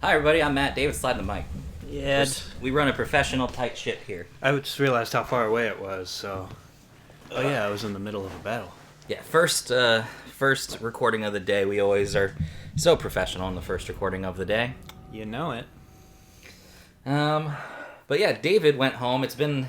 Hi, everybody. I'm Matt. David, slide the mic. Yeah, We run a professional tight ship here. I just realized how far away it was, so... Oh yeah, I was in the middle of a battle. Yeah, first recording of the day. We always are so professional in the first recording of the day. You know it. But yeah, David went home. It's been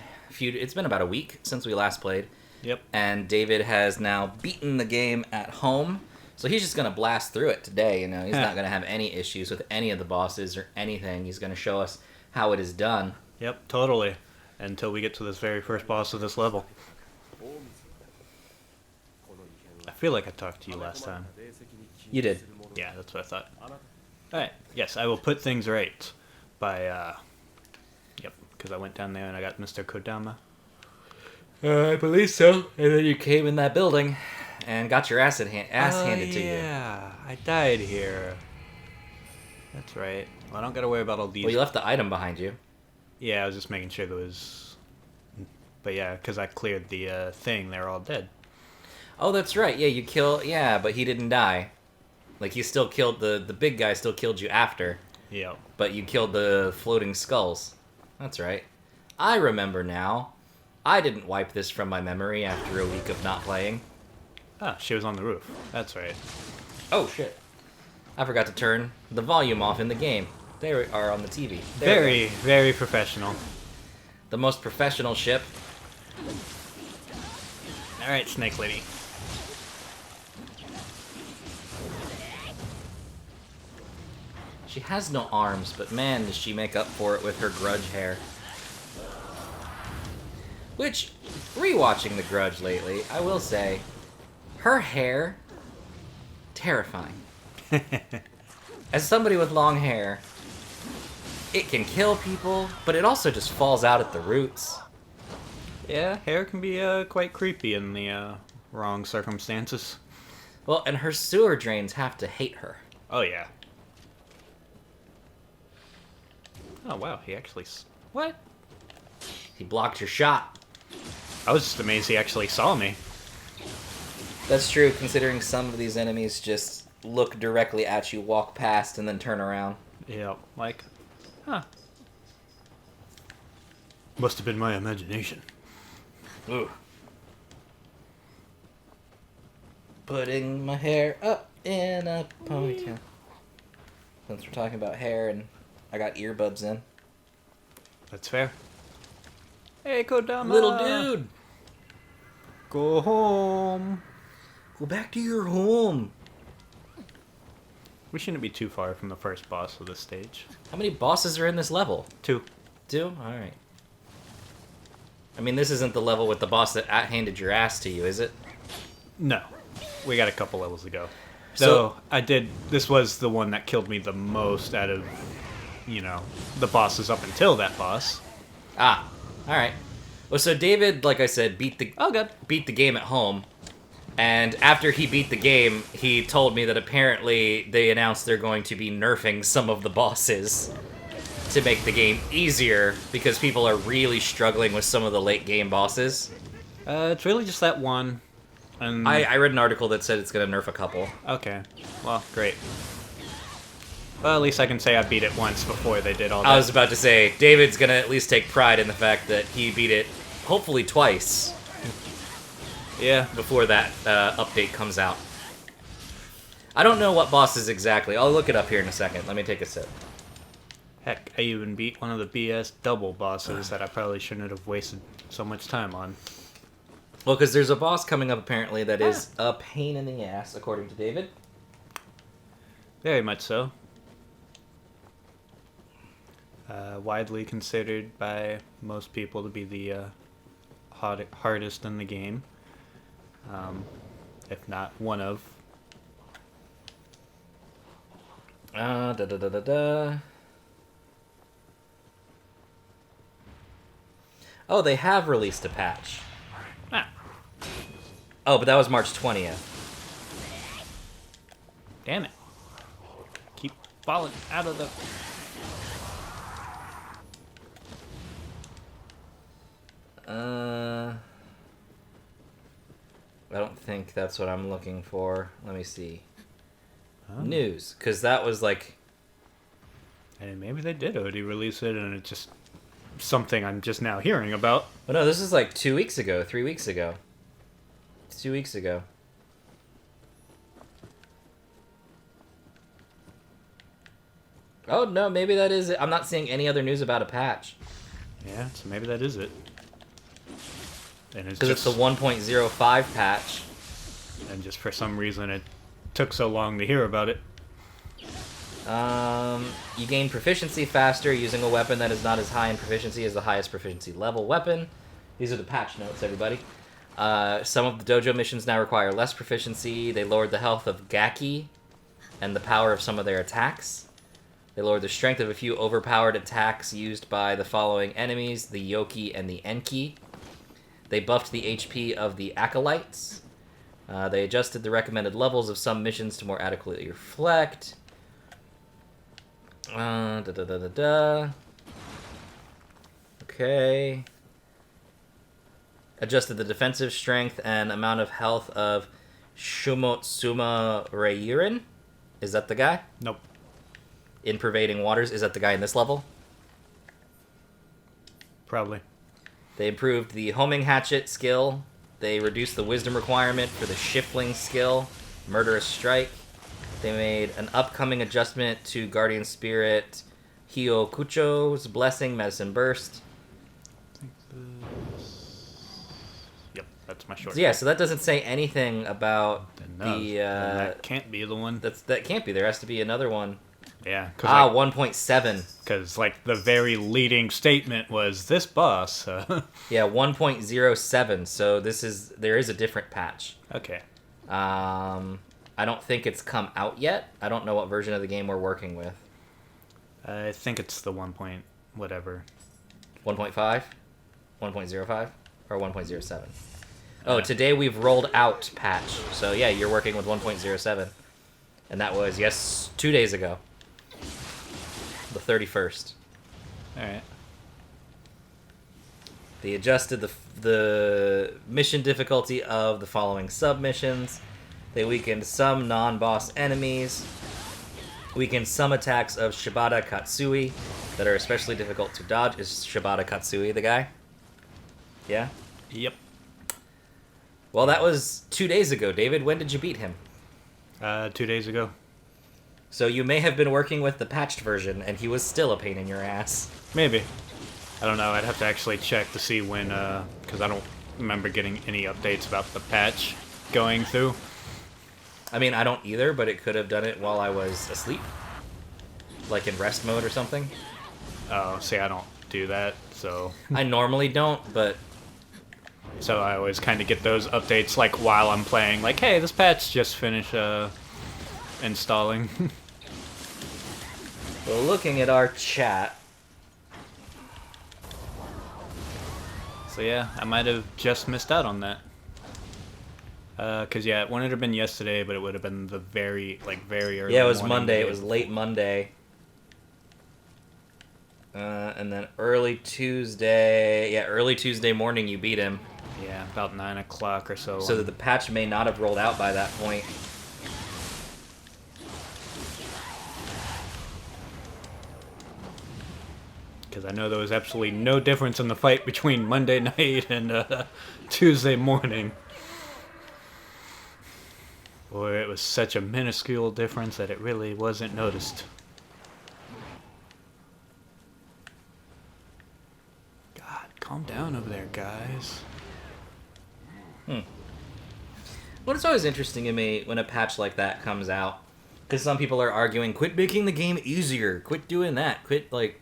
about a week since we last played. Yep. And David has now beaten the game at home. So he's just going to blast through it today, you know. He's not going to have any issues with any of the bosses or anything. He's going to show us how it is done. Yep, totally. Until we get to this very first boss of this level. I feel like I talked to you last time. You did. Yeah, that's what I thought. Alright, yes, I will put things right by, Yep, because I went down there and I got Mr. Kodama. I believe so. And then you came in that building and got your ass handed to you. Yeah, I died here. That's right. Well, I don't gotta worry about all these. Well, you left the item behind you. Yeah, I was just making sure there was... But yeah, because I cleared the thing, they're all dead. Oh, that's right. Yeah, Yeah, but he didn't die. Like, he still killed... The big guy still killed you after. Yep. But you killed the floating skulls. That's right. I remember now. I didn't wipe this from my memory after a week of not playing. Ah, she was on the roof. That's right. Oh, shit. I forgot to turn the volume off in the game. They are on the TV. Very, very professional. The most professional ship. Alright, Snake Lady. She has no arms, but man, does she make up for it with her grudge hair. Which, rewatching The Grudge lately, I will say, her hair, terrifying. As somebody with long hair, it can kill people, but it also just falls out at the roots. Yeah, hair can be quite creepy in the wrong circumstances. Well, and her sewer drains have to hate her. Oh, yeah. Oh, wow, he actually... What? He blocked your shot. I was just amazed he actually saw me. That's true, considering some of these enemies just look directly at you, walk past, and then turn around. Yeah, like... Huh. Must have been my imagination. Ooh. Putting my hair up in a ponytail. Since we're talking about hair and I got earbuds in. That's fair. Hey, Kodama! Little dude! Go home! Go back to your home! We shouldn't be too far from the first boss of this stage. How many bosses are in this level? 2. 2? Alright. I mean, this isn't the level with the boss that handed your ass to you, is it? No. We got a couple levels to go. So This was the one that killed me the most out of, you know, the bosses up until that boss. Ah, alright. Well, so David, like I said, beat the game at home. And after he beat the game, he told me that apparently they announced they're going to be nerfing some of the bosses to make the game easier because people are really struggling with some of the late game bosses. It's really just that one. And I read an article that said it's going to nerf a couple. Okay. Well, great. Well, at least I can say I beat it once before they did all that. I was about to say, David's going to at least take pride in the fact that he beat it, hopefully twice. Yeah. Before that update comes out. I don't know what bosses exactly. I'll look it up here in a second. Let me take a sip. Heck, I even beat one of the BS double bosses that I probably shouldn't have wasted so much time on. Well, because there's a boss coming up apparently that is a pain in the ass, according to David. Very much so. Widely considered by most people to be the hardest in the game. If not one of. Oh, they have released a patch. Ah. Oh, but that was March 20th. Damn it. Keep falling out of the... I don't think that's what I'm looking for. Let me see. Oh. News, because that was like And maybe they did already release it, and it's just something I'm just now hearing about. Oh no, this is like 2 weeks ago, 3 weeks ago. It's 2 weeks ago. Oh no, maybe that is it. I'm not seeing any other news about a patch. Yeah, so maybe that is it. And Because it's the 1.05 patch. And just for some reason it took so long to hear about it. You gain proficiency faster using a weapon that is not as high in proficiency as the highest proficiency level weapon. These are the patch notes, everybody. Some of the dojo missions now require less proficiency. They lowered the health of Gaki and the power of some of their attacks. They lowered the strength of a few overpowered attacks used by the following enemies, the Yoki and the Enki. They buffed the HP of the Acolytes. They adjusted the recommended levels of some missions to more adequately reflect. Okay. Adjusted the defensive strength and amount of health of Shumotsuma Reirin. Is that the guy? Nope. In Pervading Waters. Is that the guy in this level? Probably. They improved the homing hatchet skill. They reduced the wisdom requirement for the shifling skill, Murderous Strike. They made an upcoming adjustment to Guardian Spirit Hyokucho's Blessing, Medicine Burst. Yep, that's my short. So yeah, so that doesn't say anything about Then that can't be the one. that can't be. There has to be another one. Yeah. 1.7. Because, like, the very leading statement was, this boss. Yeah, 1.07. So there is a different patch. Okay. I don't think it's come out yet. I don't know what version of the game we're working with. I think it's the 1 point whatever. 1.5? 1.05? Or 1.07? Oh, today we've rolled out patch. So yeah, you're working with 1.07. And that was, yes, 2 days ago. The 31st. Alright. They adjusted the mission difficulty of the following submissions. They weakened some non-boss enemies. Weakened some attacks of Shibata Katsui that are especially difficult to dodge. Is Shibata Katsui the guy? Yeah? Yep. Well, that was 2 days ago, David. When did you beat him? 2 days ago. So you may have been working with the patched version, and he was still a pain in your ass. Maybe. I don't know. I'd have to actually check to see when, because I don't remember getting any updates about the patch going through. I mean, I don't either, but it could have done it while I was asleep. Like in rest mode or something. Oh, see, I don't do that, so... I normally don't, but... So I always kind of get those updates, like, while I'm playing. Like, hey, this patch just finished, installing. Well, looking at our chat... So yeah, I might have just missed out on that. Cause yeah, it wouldn't have been yesterday, but it would have been the very early. Yeah, it was morning Monday. day. It was late Monday. And then early Tuesday. Yeah, early Tuesday morning you beat him. Yeah, about 9 o'clock or so. So that the patch may not have rolled out by that point. Because I know there was absolutely no difference in the fight between Monday night and Tuesday morning. Or it was such a minuscule difference that it really wasn't noticed. God, calm down over there, guys. Well, it's always interesting to me when a patch like that comes out. Because some people are arguing, quit making the game easier. Quit doing that. Quit, like...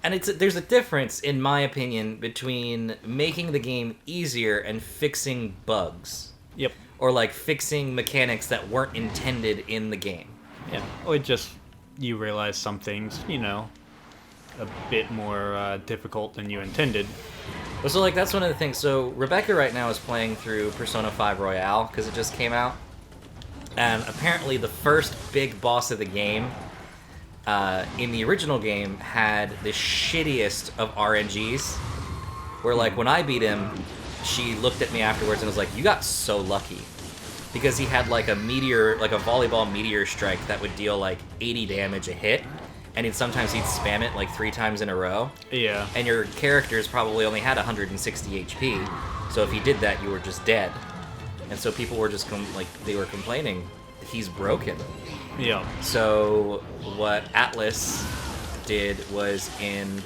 And there's a difference, in my opinion, between making the game easier and fixing bugs. Yep. Or, like, fixing mechanics that weren't intended in the game. Yeah. Or just, you realize some things, you know, a bit more difficult than you intended. Well, so, like, that's one of the things. So, Rebecca right now is playing through Persona 5 Royale, because it just came out. And apparently the first big boss of the game, in the original game, had the shittiest of RNGs. Where, like, when I beat him, she looked at me afterwards and was like, you got so lucky. Because he had, like, a volleyball meteor strike that would deal, like, 80 damage a hit. and sometimes he'd spam it like 3 times in a row, Yeah. and your characters probably only had 160 HP. So if he did that, you were just dead. And so people were just they were complaining, he's broken. Yeah. So what Atlas did was in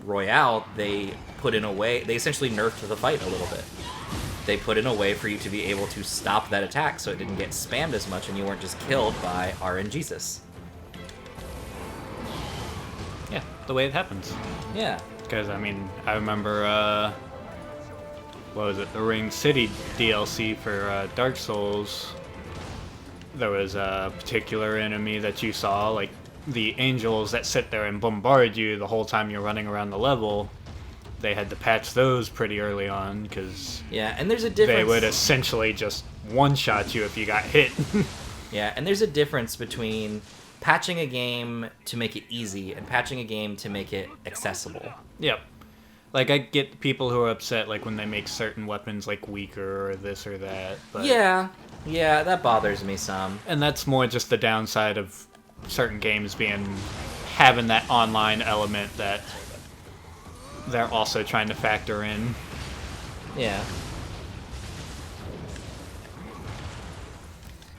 Royale, they essentially nerfed the fight a little bit. They put in a way for you to be able to stop that attack so it didn't get spammed as much and you weren't just killed by RNGesus. Yeah, the way it happens. Yeah. Because, I mean, I remember, what was it, the Ring City DLC for Dark Souls. There was a particular enemy that you saw, like the angels that sit there and bombard you the whole time you're running around the level. They had to patch those pretty early on, because yeah, and there's a difference. They would essentially just one-shot you if you got hit. Yeah, and there's a difference between patching a game to make it easy and patching a game to make it accessible. Yep. Like, I get people who are upset, like, when they make certain weapons, like, weaker or this or that. But... Yeah, that bothers me some. And that's more just the downside of certain games having that online element that they're also trying to factor in. Yeah.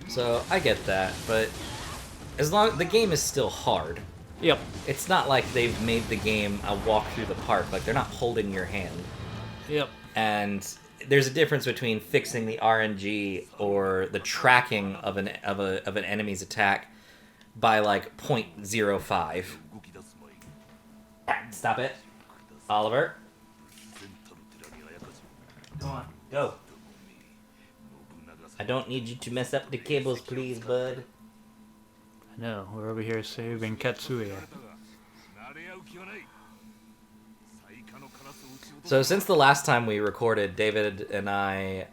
So, I get that, but as long the game is still hard. Yep. It's not like they've made the game a walk through the park. Like, they're not holding your hand. Yep. And there's a difference between fixing the RNG or the tracking of an enemy's attack by like 0.05. Stop it, Oliver. Come on, go. I don't need you to mess up the cables, please, bud. No, we're over here saving Katsuya. So since the last time we recorded, David and I,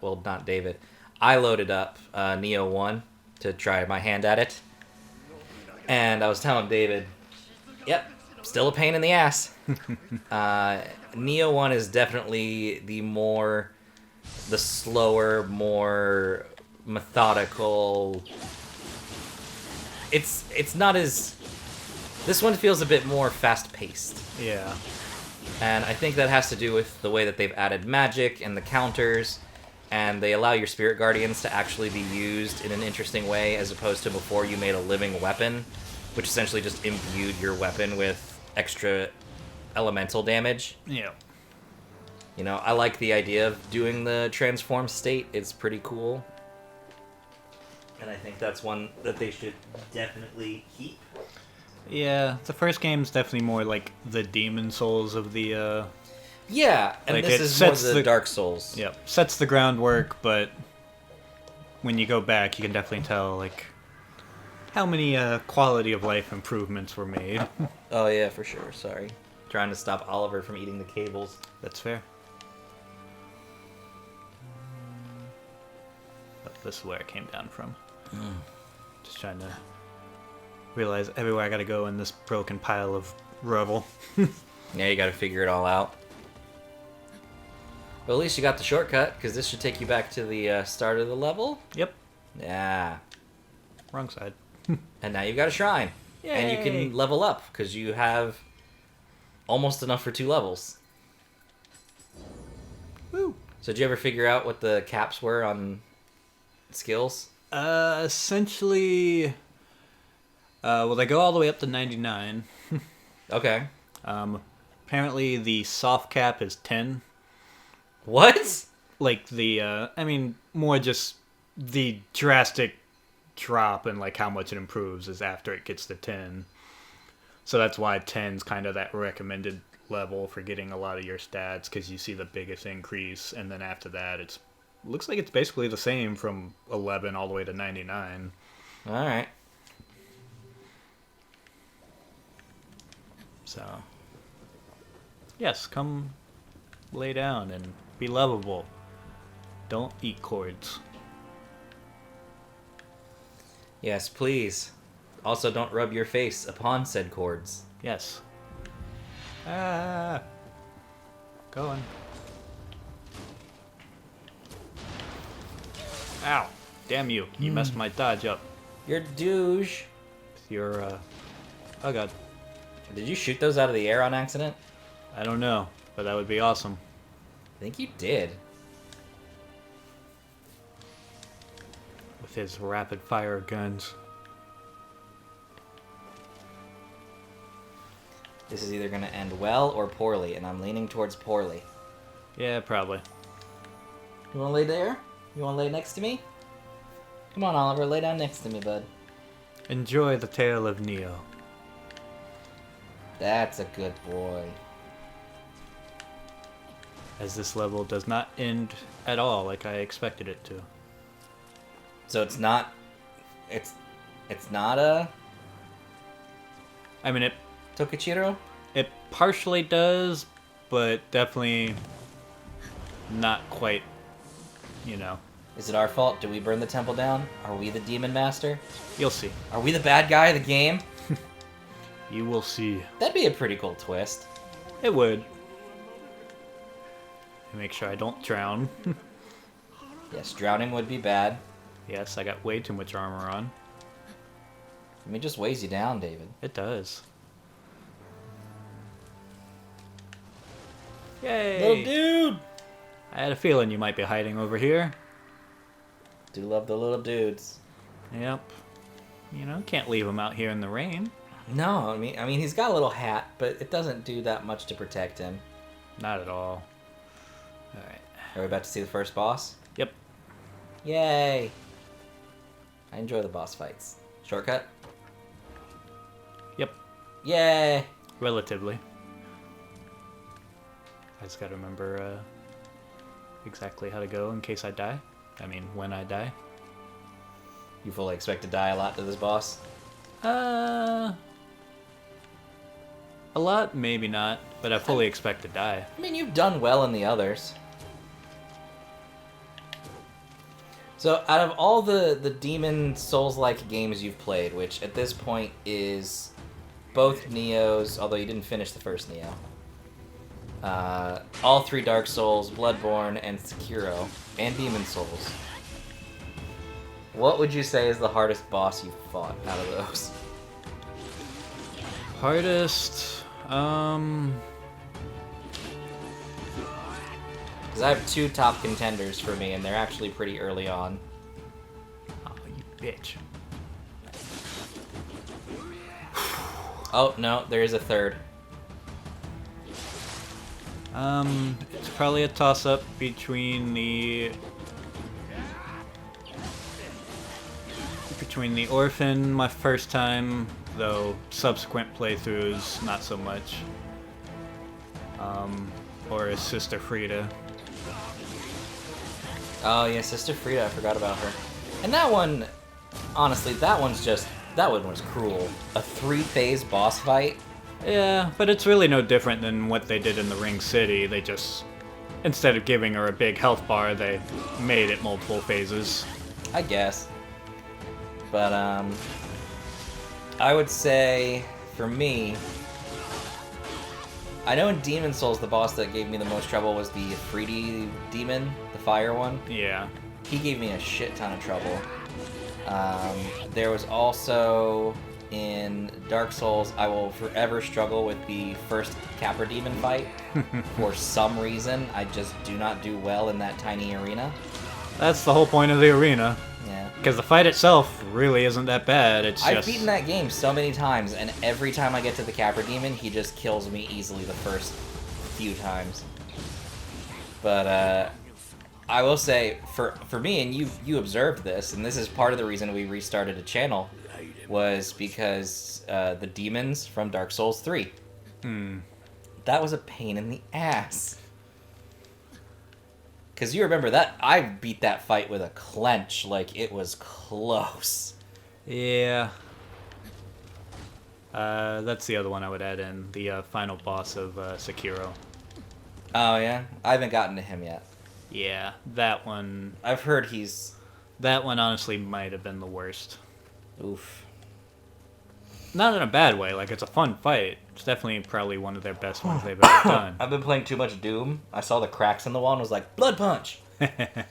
well, not David, I loaded up Nioh 1 to try my hand at it. And I was telling David, yep, still a pain in the ass. Nioh 1 is definitely the slower, more methodical. It's not as... This one feels a bit more fast-paced. Yeah. And I think that has to do with the way that they've added magic and the counters, and they allow your spirit guardians to actually be used in an interesting way, as opposed to before you made a living weapon, which essentially just imbued your weapon with extra elemental damage. Yeah. You know, I like the idea of doing the transform state. It's pretty cool. And I think that's one that they should definitely keep. Yeah, the first game's definitely more like the Demon Souls of the, Yeah, and like this is more the Dark Souls. Yep, sets the groundwork, but when you go back, you can definitely tell, like, how many quality of life improvements were made. Oh, yeah, for sure. Sorry. Trying to stop Oliver from eating the cables. That's fair. Oh, this is where it came down from. Just trying to realize everywhere I gotta go in this broken pile of rubble. Yeah, you gotta figure it all out. But at least you got the shortcut, because this should take you back to the start of the level. Yep. Yeah. Wrong side. And now you've got a shrine. Yay. And you can level up, because you have almost enough for 2 levels. Woo! So did you ever figure out what the caps were on skills? Essentially... well, they go all the way up to 99. Okay. Apparently the soft cap is 10. What? Like the, I mean, more just the drastic drop in like how much it improves is after it gets to 10. So that's why 10's kind of that recommended level for getting a lot of your stats, because you see the biggest increase, and then after that it's looks like it's basically the same from 11 all the way to 99. All right. So, yes, come lay down and be lovable. Don't eat cords. Yes, please. Also, don't rub your face upon said cords. Yes. Ah. Going. Ow. Damn you. You messed my dodge up. You're douche. your, oh god, Did you shoot those out of the air on accident? I don't know, but that would be awesome. I think you did. With his rapid fire guns. This is either going to end well or poorly, and I'm leaning towards poorly. Yeah, probably. You want to lay there? You want to lay next to me? Come on, Oliver, lay down next to me, bud. Enjoy the tale of Nioh. That's a good boy. As this level does not end at all like I expected it to. So it's not... It's not a I mean, Tokichiro? it partially does, but definitely not quite, you know. Is it our fault? Did we burn the temple down? Are we the demon master? You'll see. Are we the bad guy of the game? You will see. That'd be a pretty cool twist. It would. Make sure I don't drown. Yes, drowning would be bad. Yes, I got way too much armor on. I mean, it just weighs you down, David. It does. Yay! Little dude! I had a feeling you might be hiding over here. Do love the little dudes. Yep. You know, can't leave him out here in the rain. No, I mean, he's got a little hat, but it doesn't do that much to protect him. Not at all. Alright. Are we about to see the first boss? Yep. Yay! I enjoy the boss fights. Shortcut? Yep. Yay! Relatively. I just gotta remember exactly how to go in case I die. I mean, when I die. You fully expect to die a lot to this boss? A lot, maybe not, but I fully expect to die. I mean, you've done well in the others. So, out of all the Demon Souls-like games you've played, which at this point is both Nioh's, although you didn't finish the first Nioh, all three Dark Souls, Bloodborne, and Sekiro, and Demon Souls, what would you say is the hardest boss you've fought out of those? Hardest, Because I have two top contenders for me, and they're actually pretty early on. Oh, you bitch. Oh, no, there is a third. It's probably a toss-up between the Orphan, my first time, though subsequent playthroughs, not so much. Or his sister Frida. Oh, yeah, Sister Frida, I forgot about her. And that one, honestly, that one was cruel. A 3-phase boss fight? Yeah, but it's really no different than what they did in the Ring City. They just, instead of giving her a big health bar, they made it multiple phases. I guess. But, I would say, for me, I know in Demon Souls, the boss that gave me the most trouble was the Fridi demon, the fire one. Yeah. He gave me a shit ton of trouble. There was also, in Dark Souls, I will forever struggle with the first Capra demon fight. For some reason, I just do not do well in that tiny arena. That's the whole point of the arena. Yeah. Because the fight itself really isn't that bad. It's I've just... beaten that game so many times, and every time I get to the Capra demon, he just kills me easily the first few times. But, I will say, for me, and you observed this, and this is part of the reason we restarted a channel, was because the demons from Dark Souls 3. That was a pain in the ass. Because you remember that, I beat that fight with a clench, like it was close. Yeah. That's the other one I would add in, the final boss of Sekiro. Oh yeah? I haven't gotten to him yet. Yeah, that one... I've heard he's... That one honestly might have been the worst. Oof. Not in a bad way, like it's a fun fight. It's definitely probably one of their best ones they've ever done. I've been playing too much Doom. I saw the cracks in the wall and was like, Blood Punch! And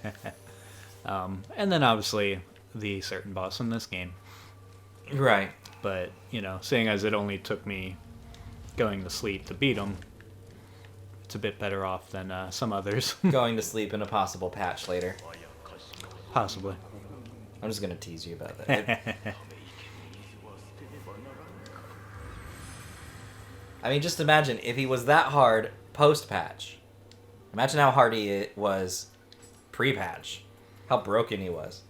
then obviously the certain boss in this game. Right. But, seeing as it only took me going to sleep to beat him, it's a bit better off than some others. Going to sleep in a possible patch later. Possibly. I'm just gonna tease you about that. I mean, just imagine if he was that hard post-patch. Imagine how hard he was pre-patch. How broken he was.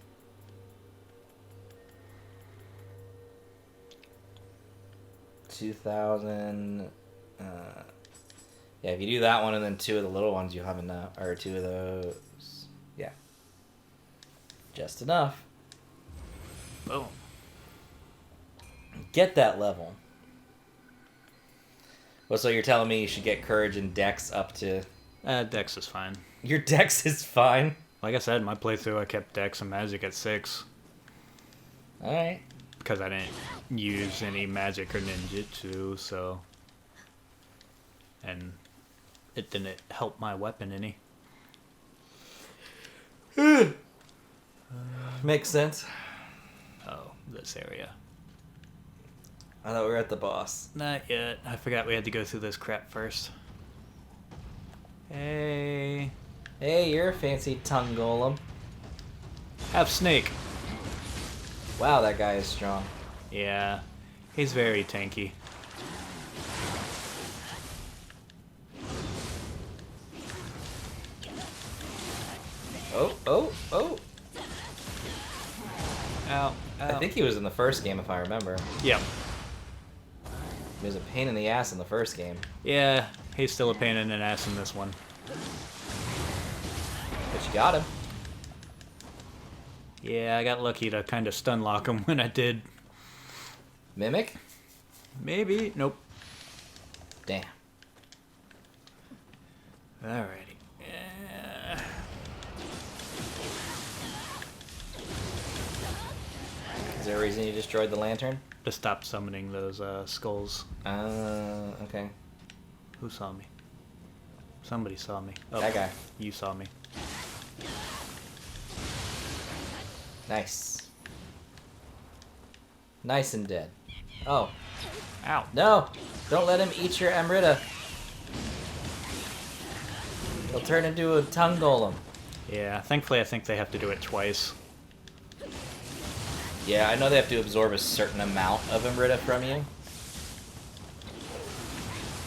$2,000. Yeah, if you do that one and then 2 of the little ones, you'll have enough. Or 2 of those. Yeah. Just enough. Boom. Get that level. Well, so you're telling me you should get Courage and Dex up to... Dex is fine. Your Dex is fine? Like I said, my playthrough, I kept Dex and Magic at 6. Alright. Because I didn't use any Magic or Ninjutsu, so... And it didn't help my weapon any. Makes sense. Oh, this area. I thought we were at the boss. Not yet. I forgot we had to go through this crap first. Hey. Hey, you're a fancy tongue golem. Have Snake. Wow, that guy is strong. Yeah. He's very tanky. Oh. Ow. Ow. I think he was in the first game, if I remember. Yep. He was a pain in the ass in the first game. Yeah, he's still a pain in the ass in this one. But you got him. Yeah, I got lucky to kind of stun lock him when I did. Mimic? Maybe. Nope. Damn. Alrighty. Is there a reason you destroyed the lantern? To stop summoning those skulls. Okay. Who saw me? Somebody saw me. Oh, That guy. You saw me. Nice. Nice and dead. Oh. Ow. No! Don't let him eat your Amrita. He'll turn into a tongue golem. Yeah, thankfully I think they have to do it twice. Yeah, I know they have to absorb a certain amount of Amrita from you.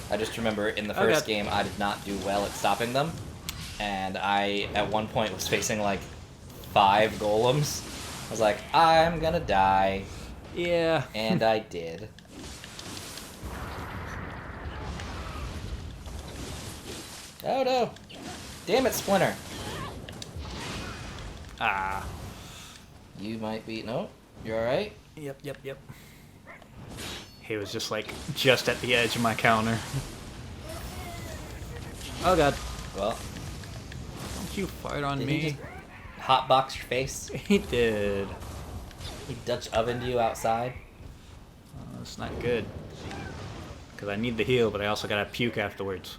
I just remember in the first game I did not do well at stopping them. And I, at one point, was facing like 5 golems. I was like, I'm gonna die. Yeah. And I did. Oh no! Damn it, Splinter! Ah. You might be... No? You alright? Yep. He was just like, just at the edge of my counter. Oh god. Well, Don't you fart on did me? he just hotbox your face? He did. He Dutch ovened you outside? Oh, that's not good. Because I need the heal, but I also gotta puke afterwards.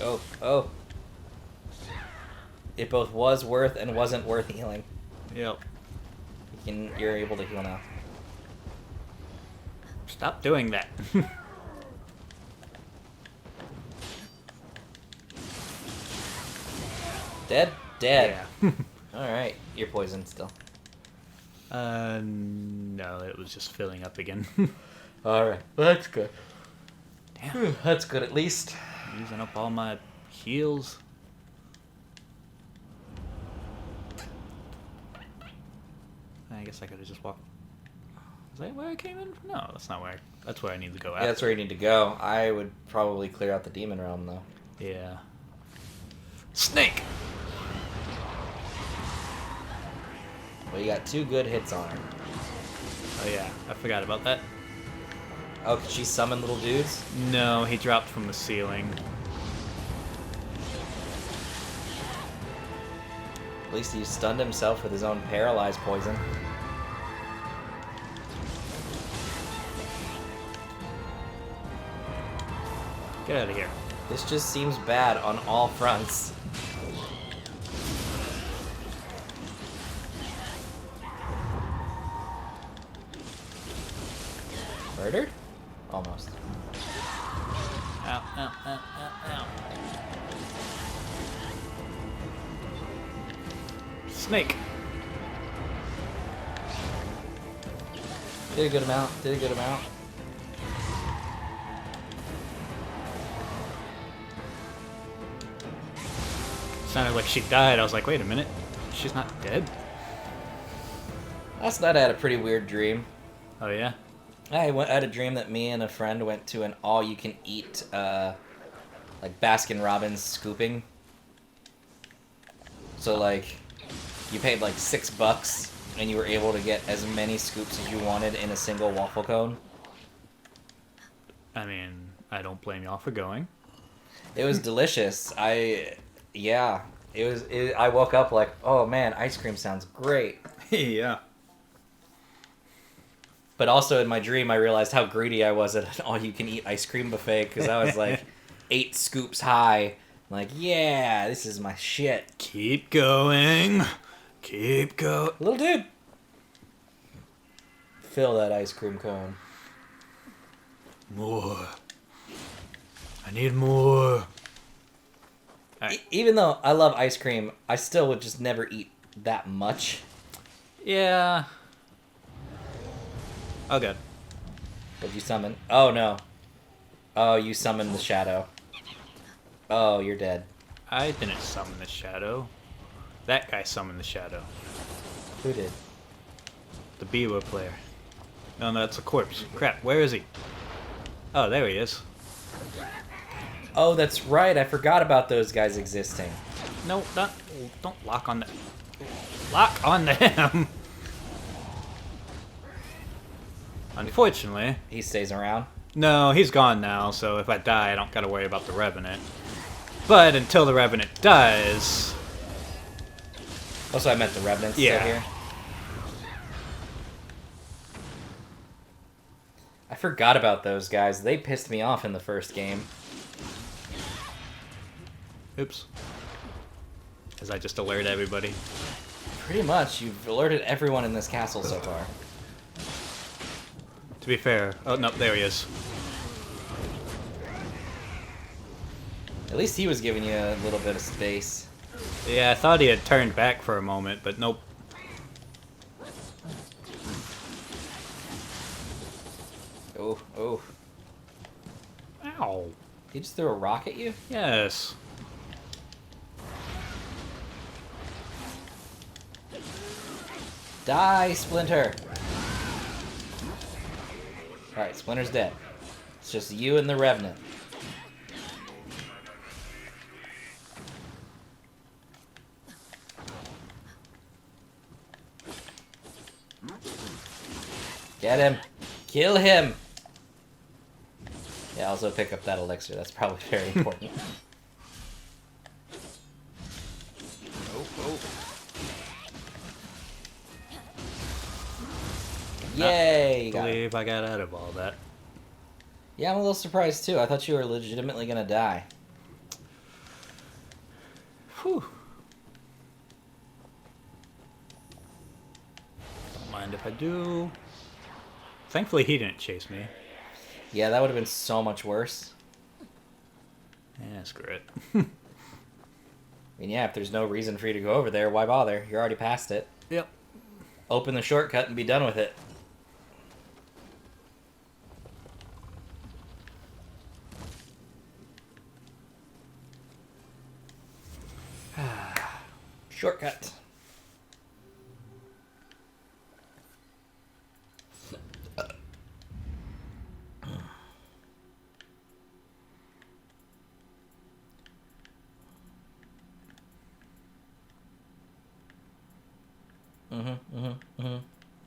Oh. It both was worth and wasn't worth healing. Yep. You're able to heal now. Stop doing that. Dead? Dead. Yeah. Alright, you're poisoned still. No, it was just filling up again. Alright, well, that's good. Damn. That's good at least. Using up all my heals. I guess I could have just walked. Is that where I came in? No, that's not where. That's where I need to go Yeah, after. that's where you need to go. I would probably clear out the demon realm though. Yeah. Snake! Well, you got 2 good hits on her. Oh yeah, I forgot about that. Oh, can she summon little dudes? No, he dropped from the ceiling. At least he stunned himself with his own paralyzed poison. Get out of here. This just seems bad on all fronts. Murdered? Almost. Ow, ow, ow, ow, ow. Snake. Did a good amount. Did a good amount. Sounded like she died. I was like, wait a minute. She's not dead? Last night I had a pretty weird dream. Oh, yeah? I had a dream that me and a friend went to an all-you-can-eat, like Baskin-Robbins scooping. So, like, you paid like $6 and you were able to get as many scoops as you wanted in a single waffle cone. I mean, I don't blame y'all for going. It was delicious. Yeah. I woke up like, oh man, ice cream sounds great. Yeah. But also in my dream, I realized how greedy I was at an all-you-can-eat ice cream buffet because I was like 8 scoops high. Like, yeah, this is my shit. Keep going. Keep going. Little dude. Fill that ice cream cone. More. I need more. Even though I love ice cream, I still would just never eat that much. Yeah. Oh, good. What'd you summon? Oh, no. Oh, you summoned the shadow. Oh, you're dead. I didn't summon the shadow. That guy summoned the shadow. Who did? The Biwa player. No, that's a corpse. Crap, where is he? Oh, there he is. Oh, that's right. I forgot about those guys existing. No, don't lock on them. Lock on them! Unfortunately. He stays around. No, he's gone now, so if I die, I don't gotta worry about the Revenant. But until the Revenant dies... Also, I meant the Revenants Yeah. still here. I forgot about those guys. They pissed me off in the first game. Oops. As I just alert everybody. Pretty much. You've alerted everyone in this castle so far. To be fair... Oh, no, there he is. At least he was giving you a little bit of space. Yeah, I thought he had turned back for a moment, but nope. Oh, oh. Ow. He just threw a rock at you? Yes. Die, Splinter! Alright, Splinter's dead. It's just you and the Revenant. Get him! Kill him! Yeah, also pick up that elixir. That's probably very important. Yay! You I got it. believe I got out of all that. Yeah, I'm a little surprised too. I thought you were legitimately gonna die. Whew. Don't mind if I do. Thankfully, he didn't chase me. Yeah, that would have been so much worse. Yeah, screw it. I mean, yeah, if there's no reason for you to go over there, why bother? You're already past it. Yep. Open the shortcut and be done with it. Shortcut.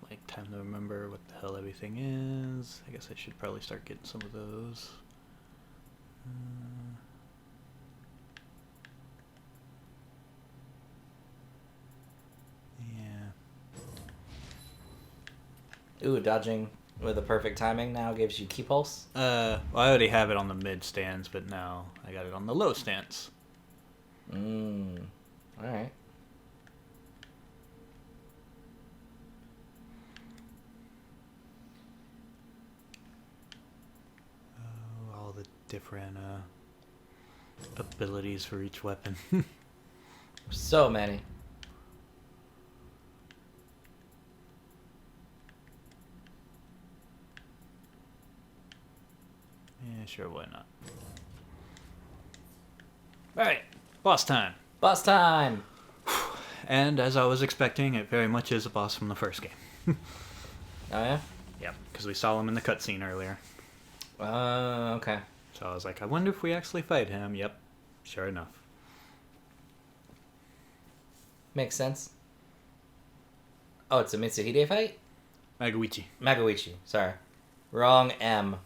Like, time to remember what the hell everything is. I guess I should probably start getting some of those. Yeah. Ooh, dodging with the perfect timing now gives you key pulse. Well, I already have it on the mid stance, but now I got it on the low stance. Alright. different abilities for each weapon. So many. Yeah, sure, why not? Alright, boss time. Boss time! And as I was expecting, it very much is a boss from the first game. Oh, yeah? Yep, because we saw him in the cutscene earlier. Okay. So I was like, I wonder if we actually fight him. Yep, sure enough. Makes sense. Oh, it's a Mitsuhide fight? Magoichi. Magoichi, sorry. Wrong M.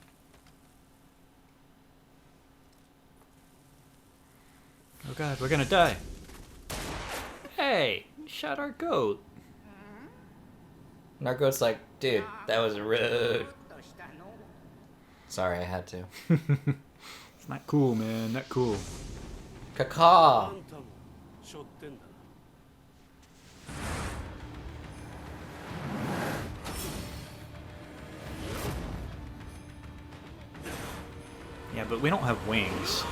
Oh god, we're gonna die. Hey, you shot our goat. Narco's like, dude, that was rude. Sorry, I had to. It's not cool, man. Not cool. Caca! Yeah, but we don't have wings.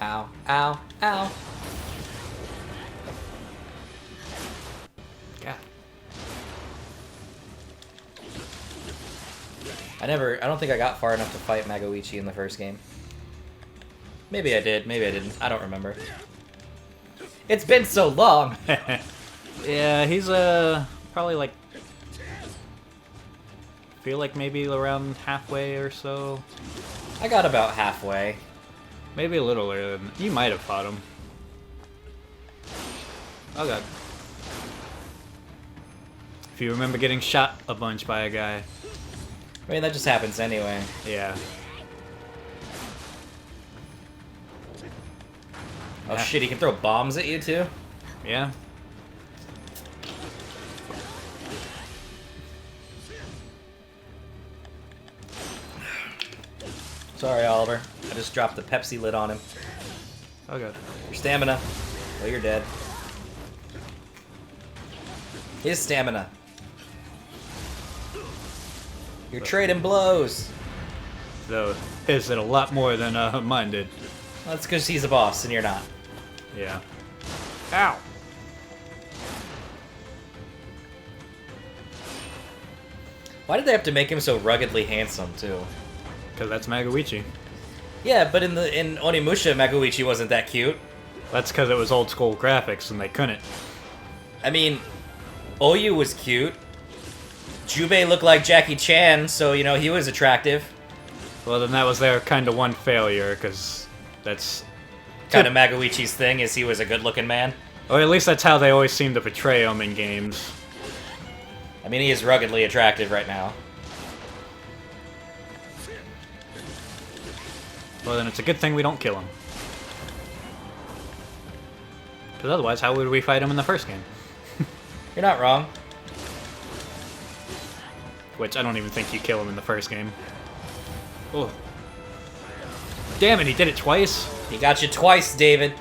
Ow, ow, ow. God. I don't think I got far enough to fight Magoichi in the first game. Maybe I did, maybe I didn't. I don't remember. It's been so long! Yeah, he's probably like, feel like maybe around halfway or so. I got about halfway. Maybe a little earlier than you might have fought him. Oh god. If you remember getting shot a bunch by a guy. I mean, that just happens anyway. Yeah. Oh shit, he can throw bombs at you too? Yeah. Sorry, Oliver. I just dropped the Pepsi lid on him. Oh god. Your stamina. Well, you're dead. His stamina. You're trading blows. Though, is it a lot more than mine did? That's because he's a boss and you're not. Yeah. Ow! Why did they have to make him so ruggedly handsome too? Because that's Magoichi. Yeah, but in Onimusha, Magoichi wasn't that cute. That's because it was old school graphics and they couldn't. I mean, Oyu was cute. Jubei looked like Jackie Chan, so, you know, he was attractive. Well, then that was their kind of one failure, because that's... Kind of Magoichi's thing is he was a good-looking man. Or at least that's how they always seem to portray him in games. I mean, he is ruggedly attractive right now. Well, then it's a good thing we don't kill him. Because otherwise, how would we fight him in the first game? You're not wrong. Which, I don't even think you kill him in the first game. Oh. Damn it, he did it twice? He got you twice, David.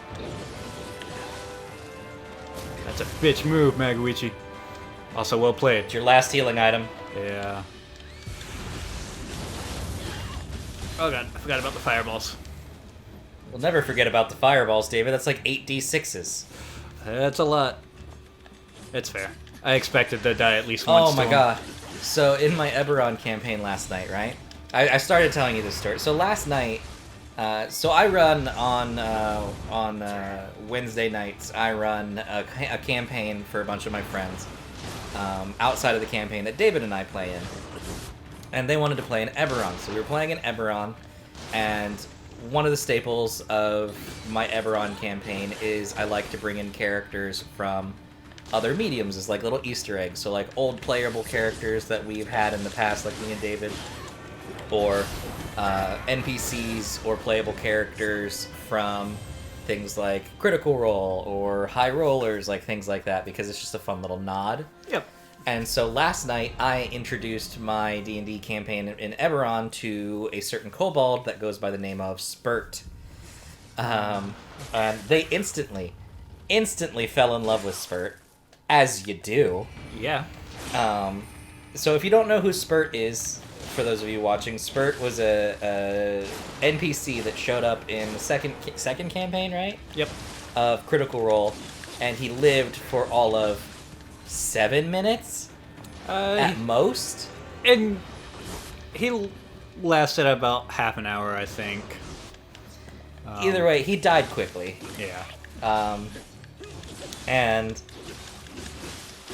That's a bitch move, Magoichi. Also, well played. It's your last healing item. Yeah. Oh god, I forgot about the fireballs. We'll never forget about the fireballs, David. That's like 8d6s. That's a lot. It's fair. I expected to die at least once. Oh my god. So, in my Eberron campaign last night, right? I started telling you this story. So last night, so I run on Wednesday nights. I run a campaign for a bunch of my friends outside of the campaign that David and I play in, and they wanted to play in Eberron. So we were playing in Eberron, and one of the staples of my Eberron campaign is I like to bring in characters from other mediums as like little Easter eggs. So like old playable characters that we've had in the past, like me and David, or NPCs or playable characters from things like Critical Role or High Rollers, like things like that, because it's just a fun little nod. Yep. And so last night I introduced my D&D campaign in Eberron to a certain kobold that goes by the name of Spurt. And they instantly fell in love with Spurt, as you do. Yeah. So if you don't know who Spurt is, for those of you watching, Spurt was a NPC that showed up in the second campaign, right? Yep. Of Critical Role, and he lived for all of 7 minutes at most. And he lasted about half an hour, I think. Either way, he died quickly. Yeah. And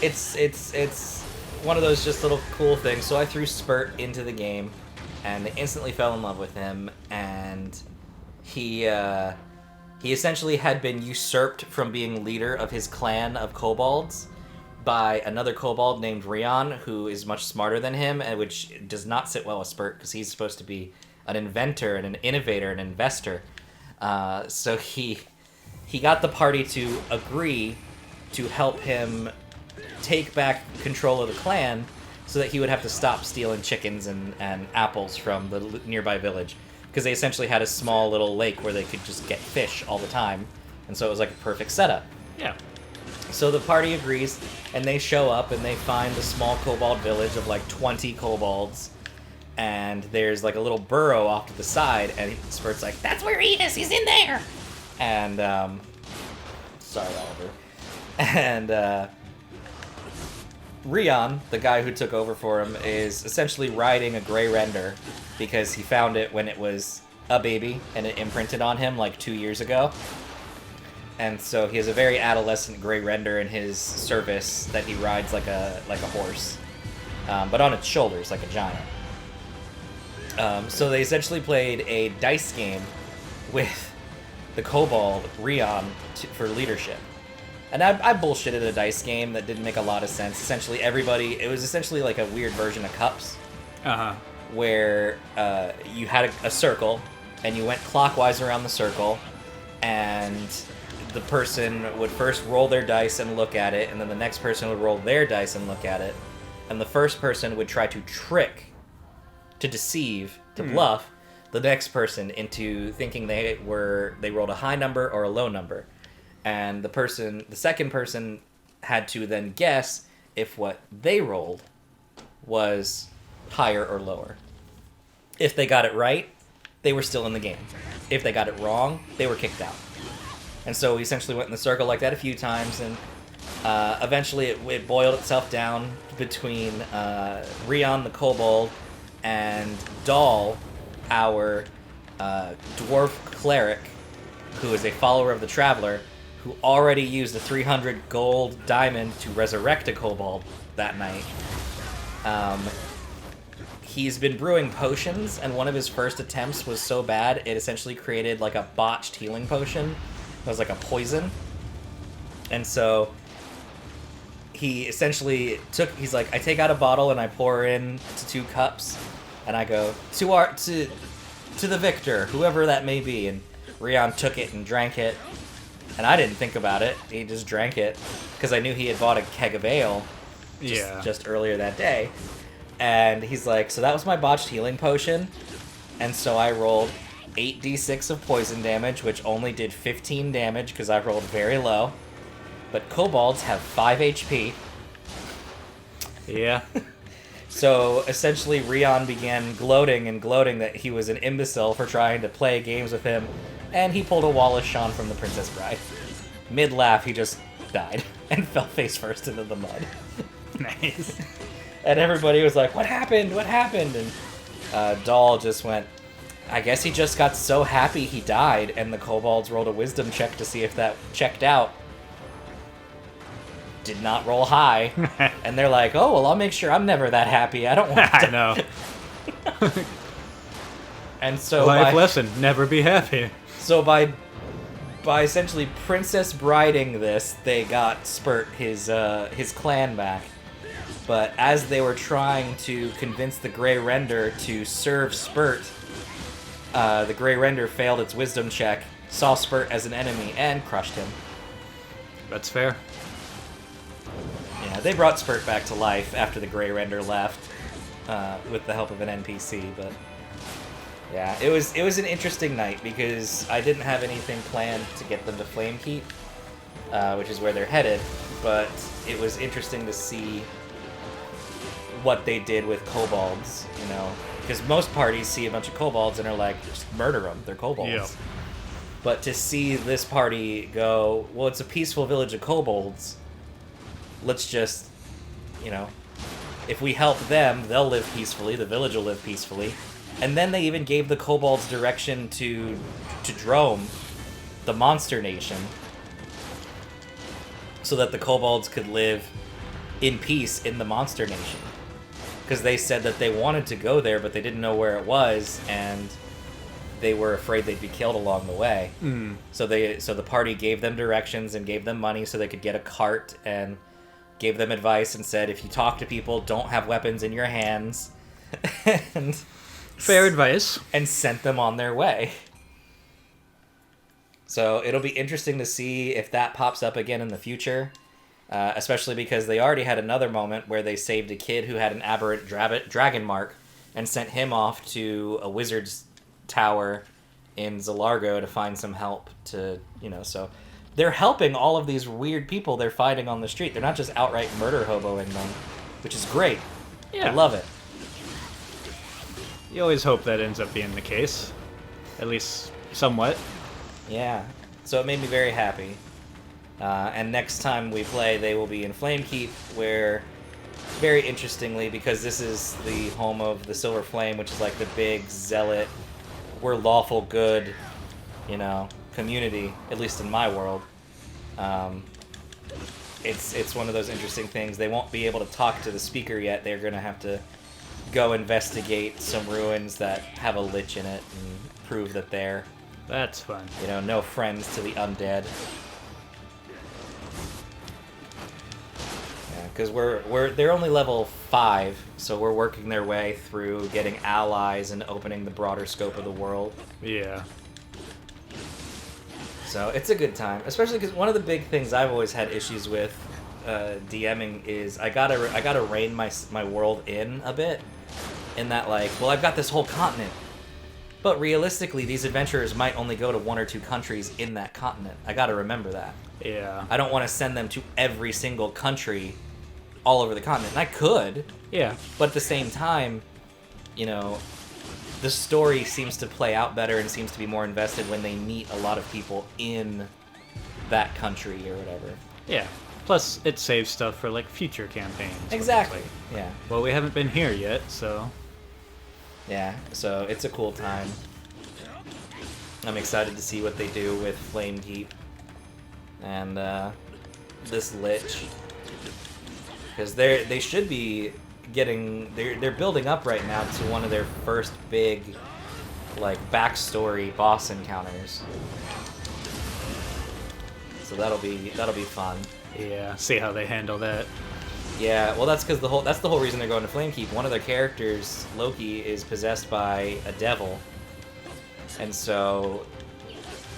it's one of those just little cool things. So I threw Spurt into the game, and they instantly fell in love with him. And he essentially had been usurped from being leader of his clan of kobolds by another kobold named Rion, who is much smarter than him, and which does not sit well with Spurt because he's supposed to be an inventor and an innovator, an investor. So he got the party to agree to help him take back control of the clan so that he would have to stop stealing chickens and apples from the nearby village. Because they essentially had a small little lake where they could just get fish all the time. And so it was like a perfect setup. Yeah. So the party agrees, and they show up, and they find a small kobold village of like 20 kobolds. And there's like a little burrow off to the side, and Spurt's like, "That's where he is, he's in there!" And, sorry, Oliver. And, Rion, the guy who took over for him, is essentially riding a gray render because he found it when it was a baby and it imprinted on him like 2 years ago. And so he has a very adolescent gray render in his service that he rides like a horse, but on its shoulders like a giant. So they essentially played a dice game with the kobold Rion for leadership. And I bullshitted a dice game that didn't make a lot of sense. Essentially, it was essentially like a weird version of Cups. Uh-huh. Where you had a circle, and you went clockwise around the circle, and the person would first roll their dice and look at it, and then the next person would roll their dice and look at it, and the first person would try to trick, to deceive, to bluff the next person into thinking they rolled a high number or a low number. And the second person had to then guess if what they rolled was higher or lower. If they got it right, they were still in the game. If they got it wrong, they were kicked out. And so we essentially went in the circle like that a few times, and eventually it boiled itself down between Rion the kobold and Dahl, our dwarf cleric, who is a follower of the Traveler, who already used a 300 gold diamond to resurrect a kobold that night. He's been brewing potions, and one of his first attempts was so bad, it essentially created like a botched healing potion. It was like a poison. And so he essentially he's like, I take out a bottle and I pour in to 2 cups, and I go, to the victor, whoever that may be. And Rion took it and drank it. And I didn't think about it. He just drank it because I knew he had bought a keg of ale just earlier that day. And he's like, so that was my botched healing potion. And so I rolled 8d6 of poison damage, which only did 15 damage because I rolled very low. But kobolds have 5 HP. Yeah. So essentially Rion began gloating that he was an imbecile for trying to play games with him. And he pulled a Wallace Shawn from The Princess Bride. Mid-laugh, he just died and fell face first into the mud. Nice. And everybody was like, what happened? What happened? And Dahl just went, I guess he just got so happy he died. And the kobolds rolled a wisdom check to see if that checked out. Did not roll high. And they're like, oh, well, I'll make sure I'm never that happy. I don't want to. I know. And so life lesson, never be happy. So by essentially Princess Briding this, they got Spurt his clan back. But as they were trying to convince the Grey Render to serve Spurt, the Grey Render failed its wisdom check, saw Spurt as an enemy, and crushed him. That's fair. Yeah, they brought Spurt back to life after the Grey Render left, with the help of an NPC, but yeah, it was an interesting night because I didn't have anything planned to get them to Flamekeep, which is where they're headed, but it was interesting to see what they did with kobolds, you know, because most parties see a bunch of kobolds and are like, just murder them, they're kobolds. Yeah. But to see this party go, well, it's a peaceful village of kobolds, let's just, you know, if we help them, they'll live peacefully, the village will live peacefully. And then they even gave the kobolds direction to Drome, the monster nation, so that the kobolds could live in peace in the monster nation. Because they said that they wanted to go there, but they didn't know where it was, and they were afraid they'd be killed along the way. So the party gave them directions and gave them money so they could get a cart, and gave them advice and said, if you talk to people, don't have weapons in your hands. And fair advice. And sent them on their way. So it'll be interesting to see if that pops up again in the future. Especially because they already had another moment where they saved a kid who had an aberrant dragon mark and sent him off to a wizard's tower in Zalargo to find some help to, you know, so they're helping all of these weird people they're fighting on the street. They're not just outright murder hoboing them, which is great. Yeah. I love it. You always hope that ends up being the case. At least somewhat. Yeah. So it made me very happy. And next time we play, they will be in Flamekeep, where, very interestingly, because this is the home of the Silver Flame, which is like the big zealot, we're lawful good, you know, community, at least in my world. It's one of those interesting things. They won't be able to talk to the speaker yet. They're going to have to go investigate some ruins that have a lich in it and prove that they're, That's fun. you know, no friends to the undead. Because they're only level 5, so we're working their way through getting allies and opening the broader scope of the world. Yeah. So it's a good time, especially because one of the big things I've always had issues with DMing is I gotta rein my world in a bit, in that, like, well, I've got this whole continent, but realistically these adventurers might only go to 1 or 2 countries in that continent. I gotta remember that. Yeah. I don't want to send them to every single country all over the continent. And I could, Yeah. but at the same time, you know, the story seems to play out better and seems to be more invested when they meet a lot of people in that country or whatever. Yeah. Plus, it saves stuff for, like, future campaigns. Exactly. Like, Yeah. well, we haven't been here yet, so... Yeah, so it's a cool time. I'm excited to see what they do with Flamekeep and this Lich. Because they should be getting... They're building up right now to one of their first big, like, backstory boss encounters. So that'll be fun. Yeah, see how they handle that. Yeah, well, that's because that's the whole reason they're going to Flamekeep. One of their characters, Loki, is possessed by a devil, and so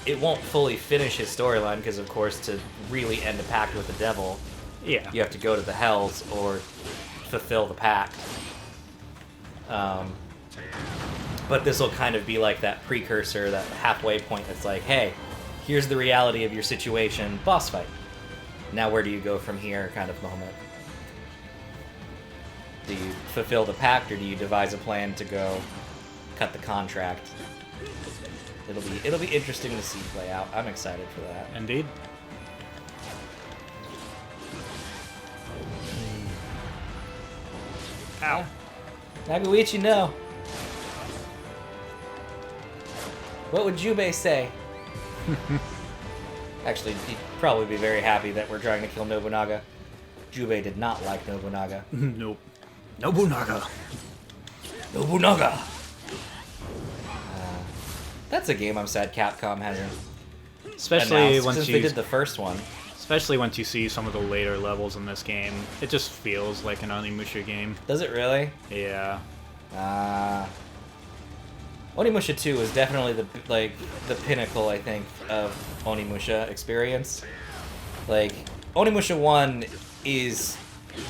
it won't fully finish his storyline because, of course, to really end a pact with the devil, Yeah. you have to go to the Hells or fulfill the pact. But this will kind of be like that precursor, that halfway point that's like, hey, here's the reality of your situation, boss fight. Now where do you go from here kind of moment. Do you fulfill the pact, or do you devise a plan to go cut the contract? It'll be interesting to see play out. I'm excited for that. Indeed. Ow. Naguichi, no. What would Jubei say? Actually, he'd probably be very happy that we're trying to kill Nobunaga. Jubei did not like Nobunaga. Nope. Nobunaga. Nobunaga! That's a game I'm sad Capcom hasn't Especially announced, once since you they did the first one. Especially once you see some of the later levels in this game, it just feels like an Onimusha game. Does it really? Yeah. Onimusha 2 is definitely the pinnacle, I think, of Onimusha experience. Like, Onimusha 1 is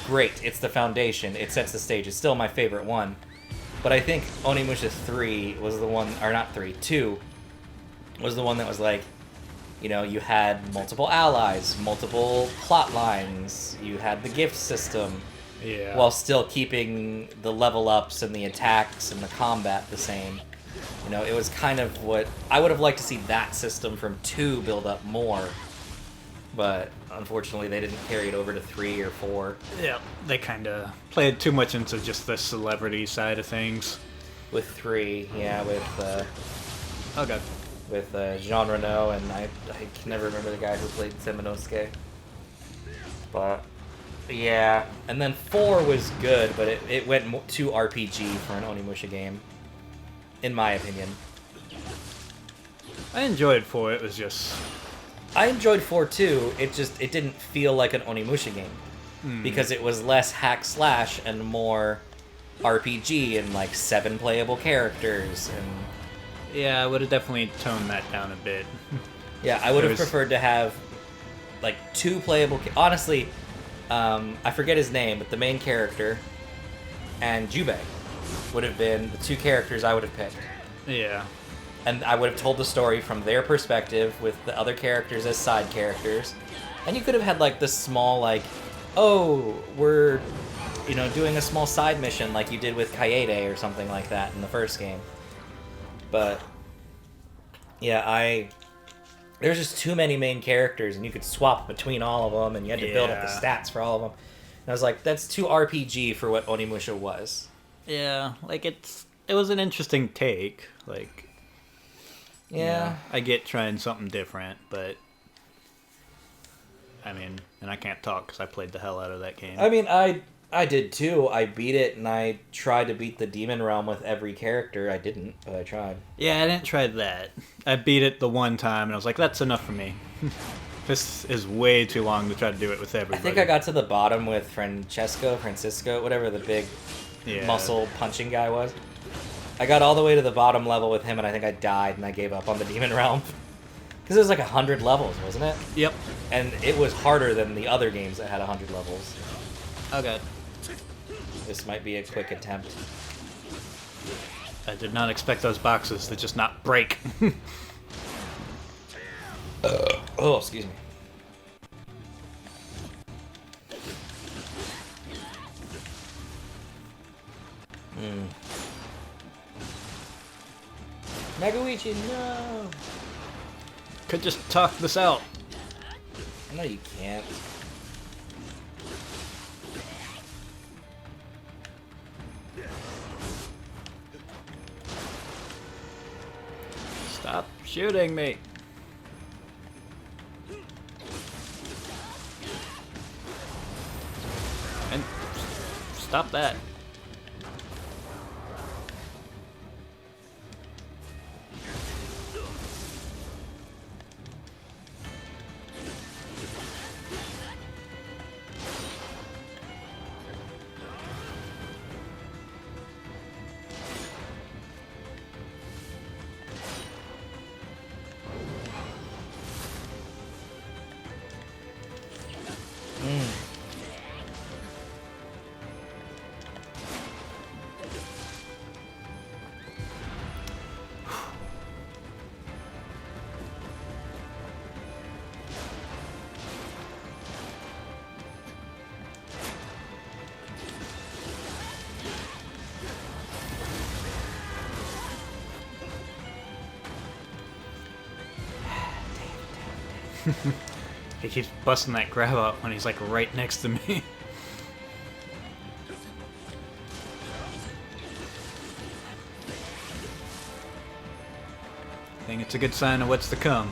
great. It's the foundation. It sets the stage. It's still my favorite one. But I think Onimusha 3 was the one, or not 3, 2 was the one that was like, you know, you had multiple allies, multiple plot lines, you had the gift system, Yeah. while still keeping the level ups and the attacks and the combat the same. You know, it was kind of what I would have liked to see that system from 2 build up more, but unfortunately they didn't carry it over to 3 or 4. Yeah, they kind of played too much into just the celebrity side of things. With 3, yeah, Okay. with Jean Reno, and I can never remember the guy who played Seminosuke. But yeah, and then 4 was good, but it went too RPG for an Onimusha game, in my opinion. I enjoyed 4. It was just I enjoyed 4 too. It didn't feel like an Onimusha game because it was less hack slash and more RPG and like 7 playable characters and yeah, I would have definitely toned that down a bit. yeah, I would have There's- preferred to have like 2 playable. Honestly, I forget his name, but the main character and Jubei would have been the 2 characters I would have picked. Yeah. And I would have told the story from their perspective with the other characters as side characters. And you could have had like this small like, oh, we're doing a small side mission like you did with Kaede or something like that in the first game. But yeah, there's just too many main characters and you could swap between all of them and you had to build up the stats for all of them. And I was like, that's too RPG for what Onimusha was. Yeah, like it was an interesting take. Like, Yeah. I get trying something different, but I mean, and I can't talk because I played the hell out of that game. I mean, I did too. I beat it, and I tried to beat the Demon Realm with every character. I didn't, but I tried. Yeah, I didn't try that. I beat it the one time, and I was like, that's enough for me. This is way too long to try to do it with everybody. I think I got to the bottom with Francisco, whatever the big muscle punching guy was. I got all the way to the bottom level with him, and I think I died, and I gave up on the Demon Realm. Because it was like 100 levels, wasn't it? Yep. And it was harder than the other games that had 100 levels. Okay. This might be a quick attempt. I did not expect those boxes to just not break. Oh, excuse me. Naguichi, no! Could just talk this out. No, you can't. Stop shooting me. And stop that. He keeps busting that grab up when he's like right next to me. I think it's a good sign of what's to come.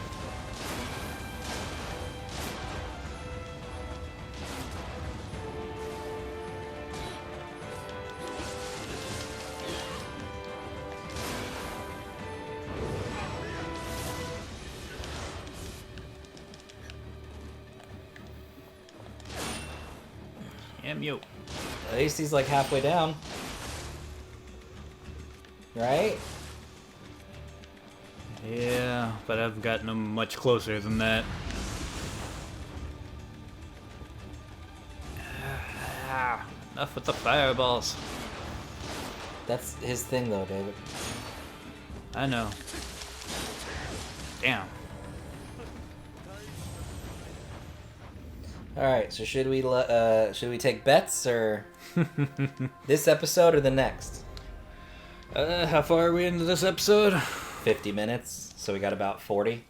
Yo. At least he's like halfway down. Right? Yeah, but I've gotten him much closer than that. Enough with the fireballs. That's his thing though, David. I know. Damn. All right. So should we take bets or this episode or the next? How far are we into this episode? 50 minutes. So we got about 40.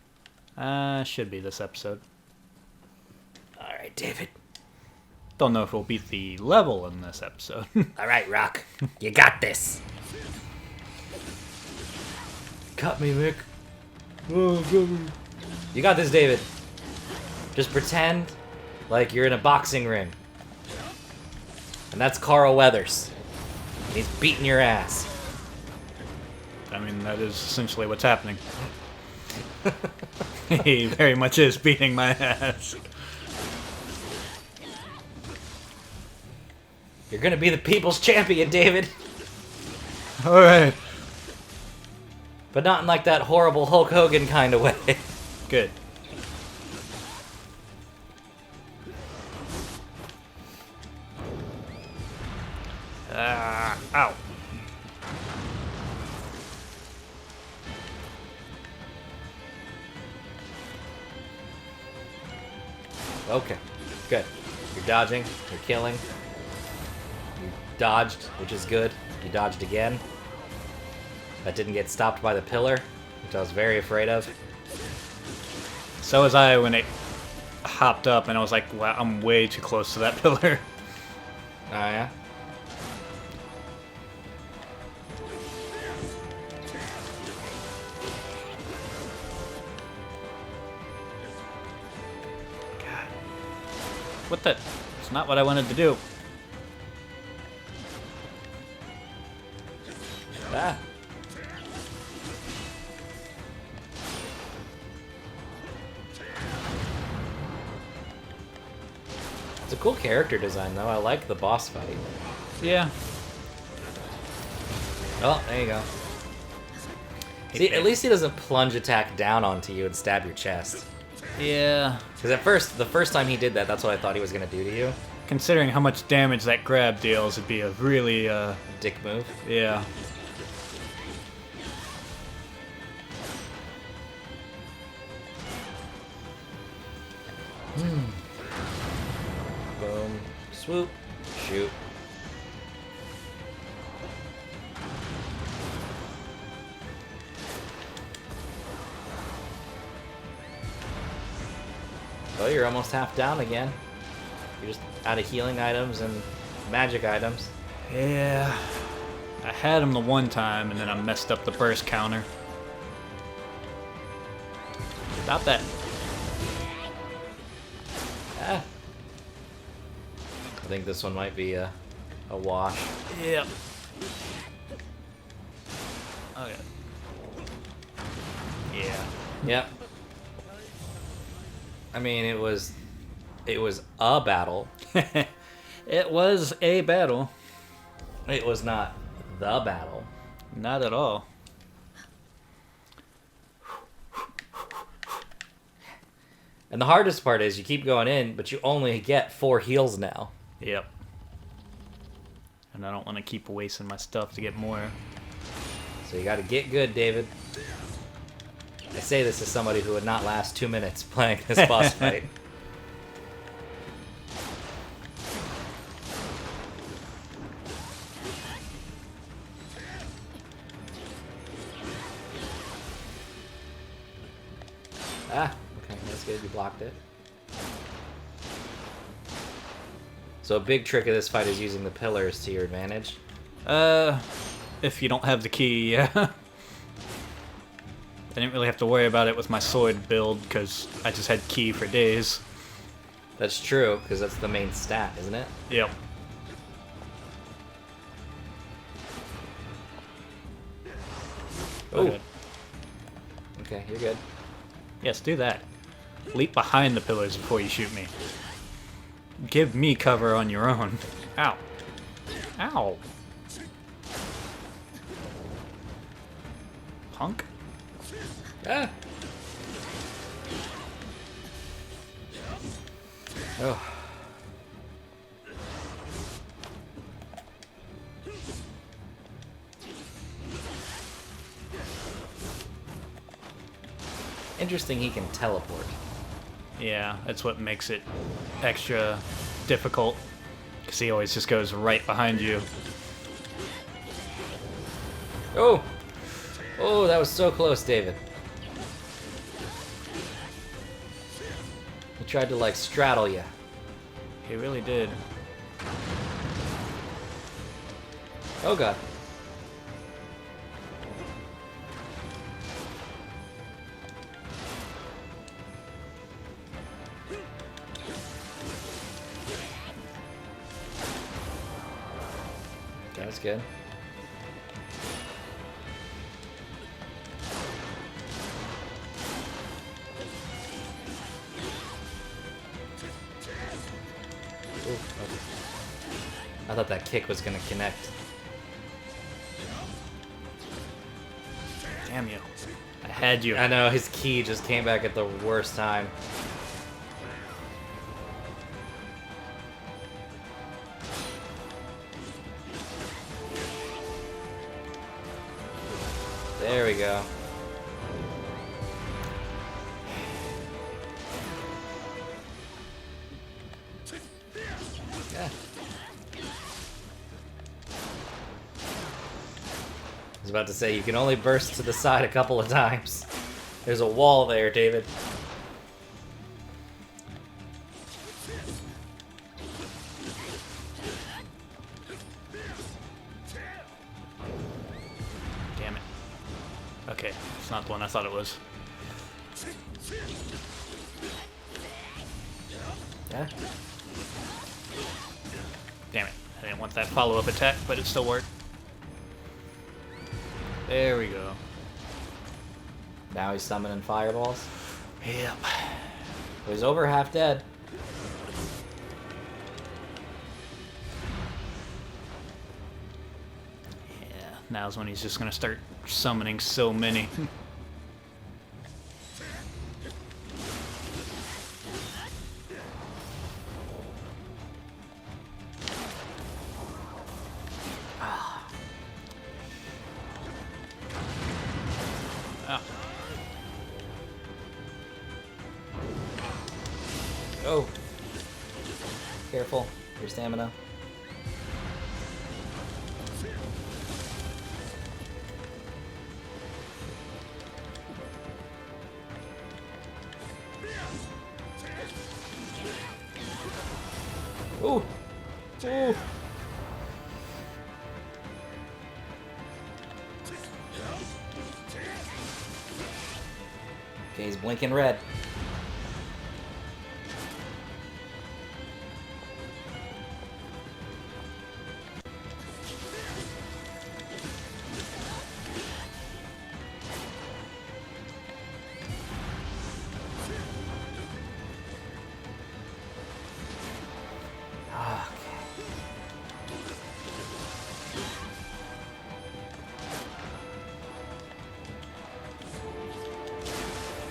Should be this episode. All right, David. Don't know if we'll beat the level in this episode. All right, Rock. You got this. Cut me, Mick. You got this, David. Just pretend like you're in a boxing ring. And that's Carl Weathers. And he's beating your ass. I mean, that is essentially what's happening. He very much is beating my ass. You're gonna be the people's champion, David. Alright. But not in like that horrible Hulk Hogan kind of way. Good. Ow. Okay, good. You're dodging, you're killing. You dodged, which is good. You dodged again. That didn't get stopped by the pillar, which I was very afraid of. So was I when it hopped up and I was like, wow, I'm way too close to that pillar. Oh, yeah? God. What the? It's not what I wanted to do. Ah. It's a cool character design, though. I like the boss fight. Yeah. Oh, there you go. See, at least he doesn't plunge attack down onto you and stab your chest. Yeah. Because at first, the first time he did that, that's what I thought he was going to do to you. Considering how much damage that grab deals, it'd be a really, Dick move. yeah. Boom. Swoop. Shoot. Oh, you're almost half down again. You're just out of healing items and magic items. Yeah. I had him the one time, and then I messed up the burst counter. Stop that. Ah. I think this one might be a wash. Yep. Okay. Yeah. Yep. I mean, it was a battle. It was a battle. It was not the battle. Not at all. And the hardest part is you keep going in, but you only get 4 heals now. Yep. And I don't want to keep wasting my stuff to get more. So you got to get good, David. I say this as somebody who would not last 2 minutes playing this boss fight. Ah, okay, that's good. You blocked it. So a big trick of this fight is using the pillars to your advantage. If you don't have the key, yeah. I didn't really have to worry about it with my sword build, because I just had key for days. That's true, because that's the main stat, isn't it? Yep. Oh. Okay, you're good. Yes, do that. Leap behind the pillars before you shoot me. Give me cover on your own. Ow. Ow. Punk? Ah. Oh. Interesting he can teleport. Yeah, that's what makes it extra difficult. Because he always just goes right behind you. Oh! Oh, that was so close, David. He tried to, like, straddle you. He really did. Oh, God. That was good. Ooh, okay. I thought that kick was gonna connect. Damn you. I had you. I know, his key just came back at the worst time. There we go. Yeah. I was about to say, you can only burst to the side a couple of times. There's a wall there, David. Damn it. Okay, it's not the one I thought it was. Yeah. Damn it. I didn't want that follow-up attack, but it still worked. There we go. Now he's summoning fireballs. Yep. He's over half dead. Yeah, now's when he's just gonna start summoning so many. Oh. Oh. Careful. Your stamina. Ooh. Ooh. Okay, he's blinking red.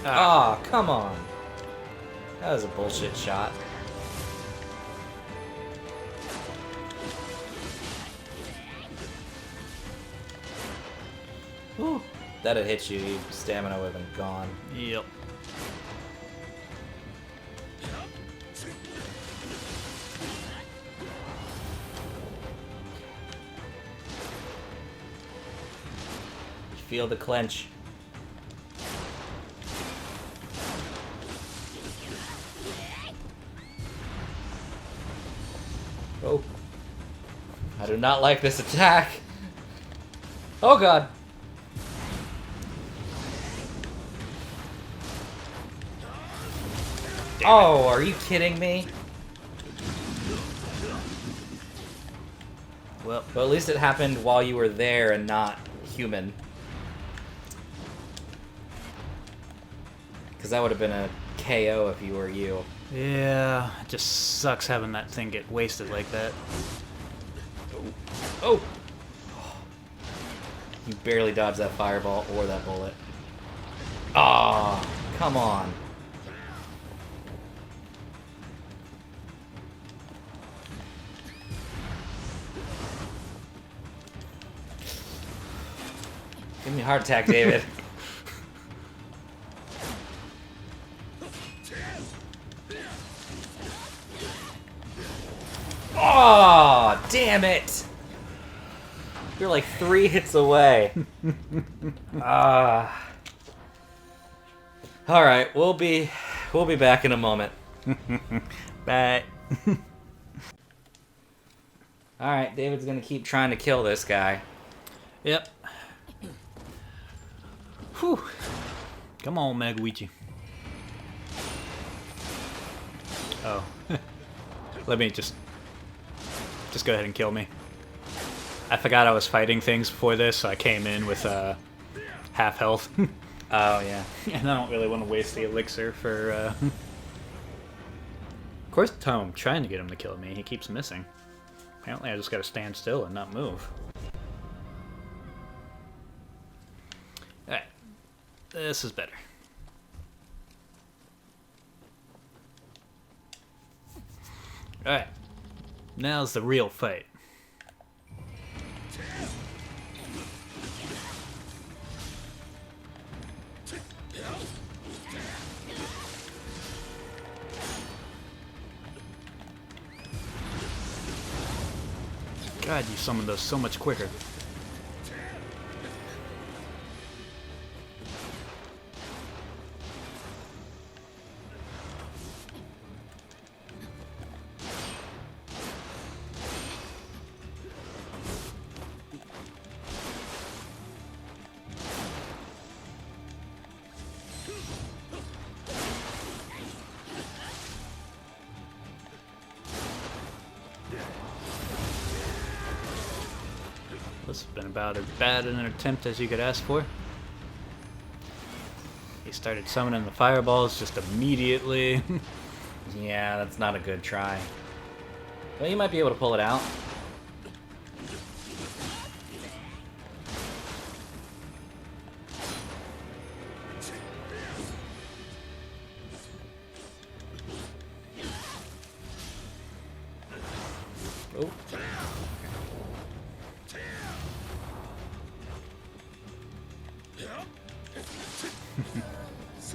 Ah, oh, come on. That was a bullshit shot. Whew. That had hit you, your stamina would have been gone. Yep. You feel the clench. Oh. I do not like this attack. Oh god. Oh, are you kidding me? Well, But at least it happened while you were there and not human. Because that would have been a KO if you were you. yeah, it just sucks having that thing get wasted like that. Oh! You barely dodged that fireball or that bullet. Ah, come on. Give me a heart attack, David. Damn it! You're like 3 hits away. Ah. All right, we'll be back in a moment. Bye. All right, David's gonna keep trying to kill this guy. Yep. Whew. Come on, Maguichi. Oh. Let me just go ahead and kill me. I forgot I was fighting things before this, so I came in with half health. Oh, yeah. And I don't really want to waste the elixir for... Of course, the time I'm trying to get him to kill me, he keeps missing. Apparently I just gotta stand still and not move. Alright. This is better. Alright. Now's the real fight. God, you summoned those so much quicker. This has been about as bad an attempt as you could ask for. He started summoning the fireballs just immediately. Yeah, that's not a good try. Well, you might be able to pull it out. Oh.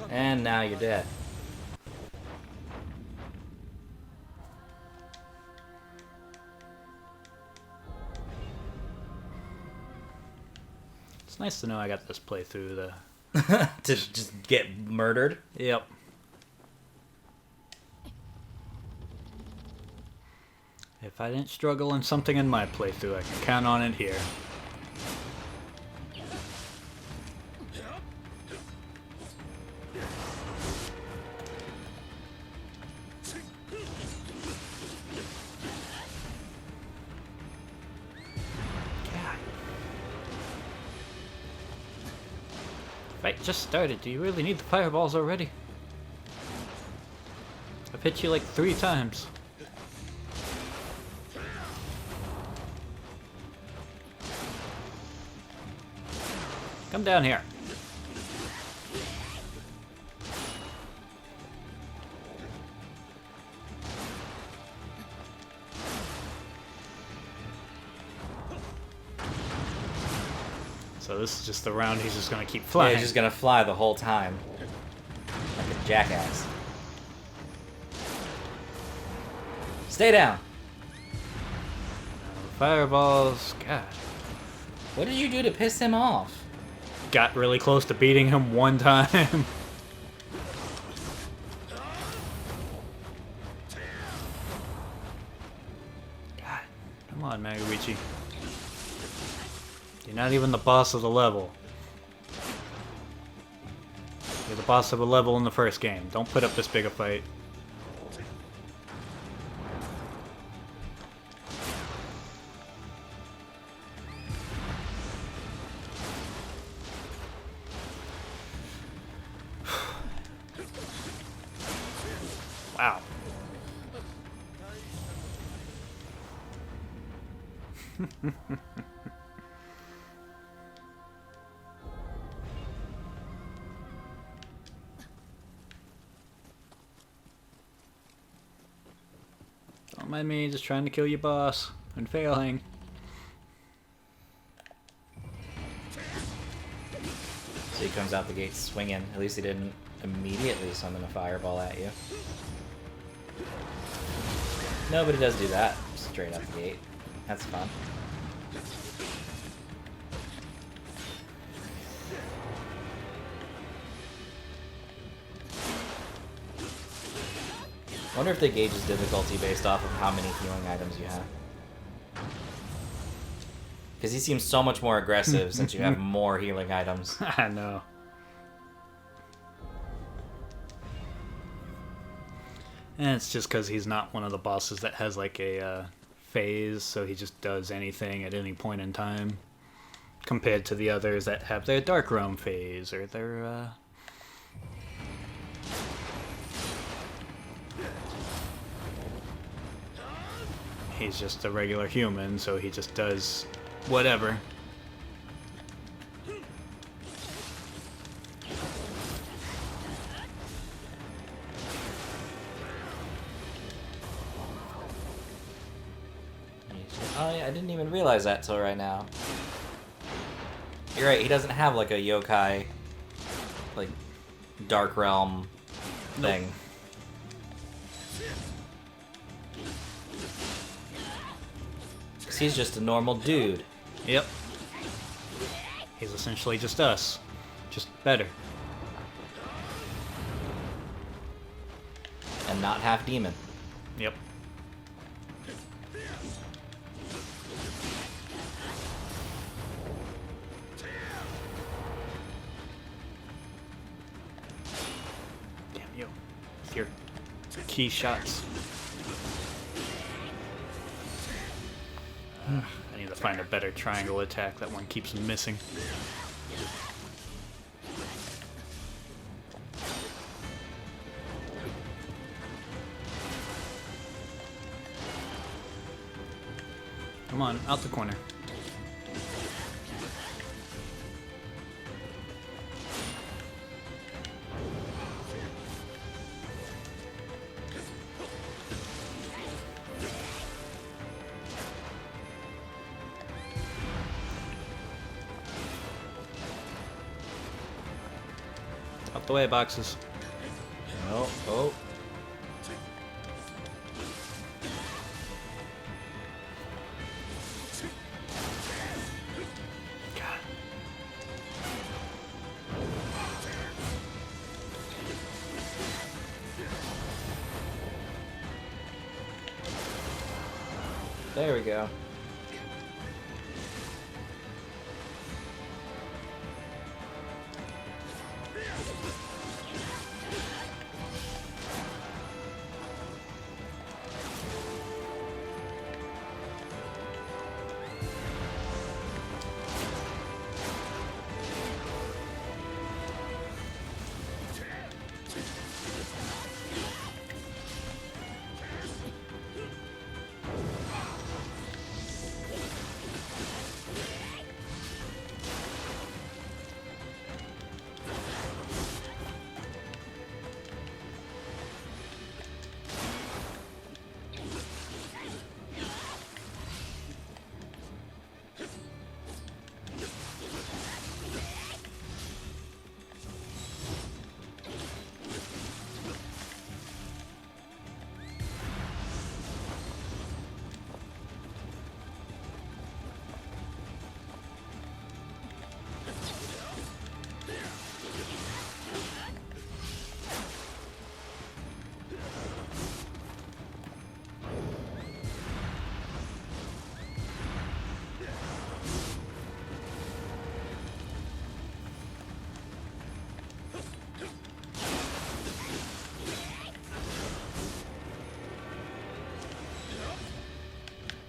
And now you're dead. It's nice to know I got this playthrough. To just get murdered? Yep. If I didn't struggle in something in my playthrough, I can count on it here. Fight just started. Do you really need the fireballs already? I've hit you like 3 times. Come down here. So this is just the round he's just gonna keep flying. Yeah, he's just gonna fly the whole time. Like a jackass. Stay down! Fireballs, God. What did you do to piss him off? Got really close to beating him one time. God, come on, Maguichi. You're not even the boss of the level. You're the boss of a level in the first game. Don't put up this big a fight. Wow. Don't mind me, just trying to kill your boss and failing. So he comes out the gate swinging. At least he didn't immediately summon a fireball at you. No, but he does do that straight out the gate. That's fun. I wonder if they gauge his difficulty based off of how many healing items you have. Because he seems so much more aggressive since you have more healing items. I know. And it's just because he's not one of the bosses that has like a phase, so he just does anything at any point in time. Compared to the others that have their Dark Realm phase or their... He's just a regular human, so he just does whatever. Oh yeah, I didn't even realize that till right now. You're right, he doesn't have like a yokai, like, Dark Realm thing. Nope. He's just a normal dude. Yep. He's essentially just us. Just better. And not half demon. Yep. Damn you. With your key shots. I need to find a better triangle attack. That one keeps missing. Come on, out the corner. Out the way, boxes. Oh, oh. God. There we go.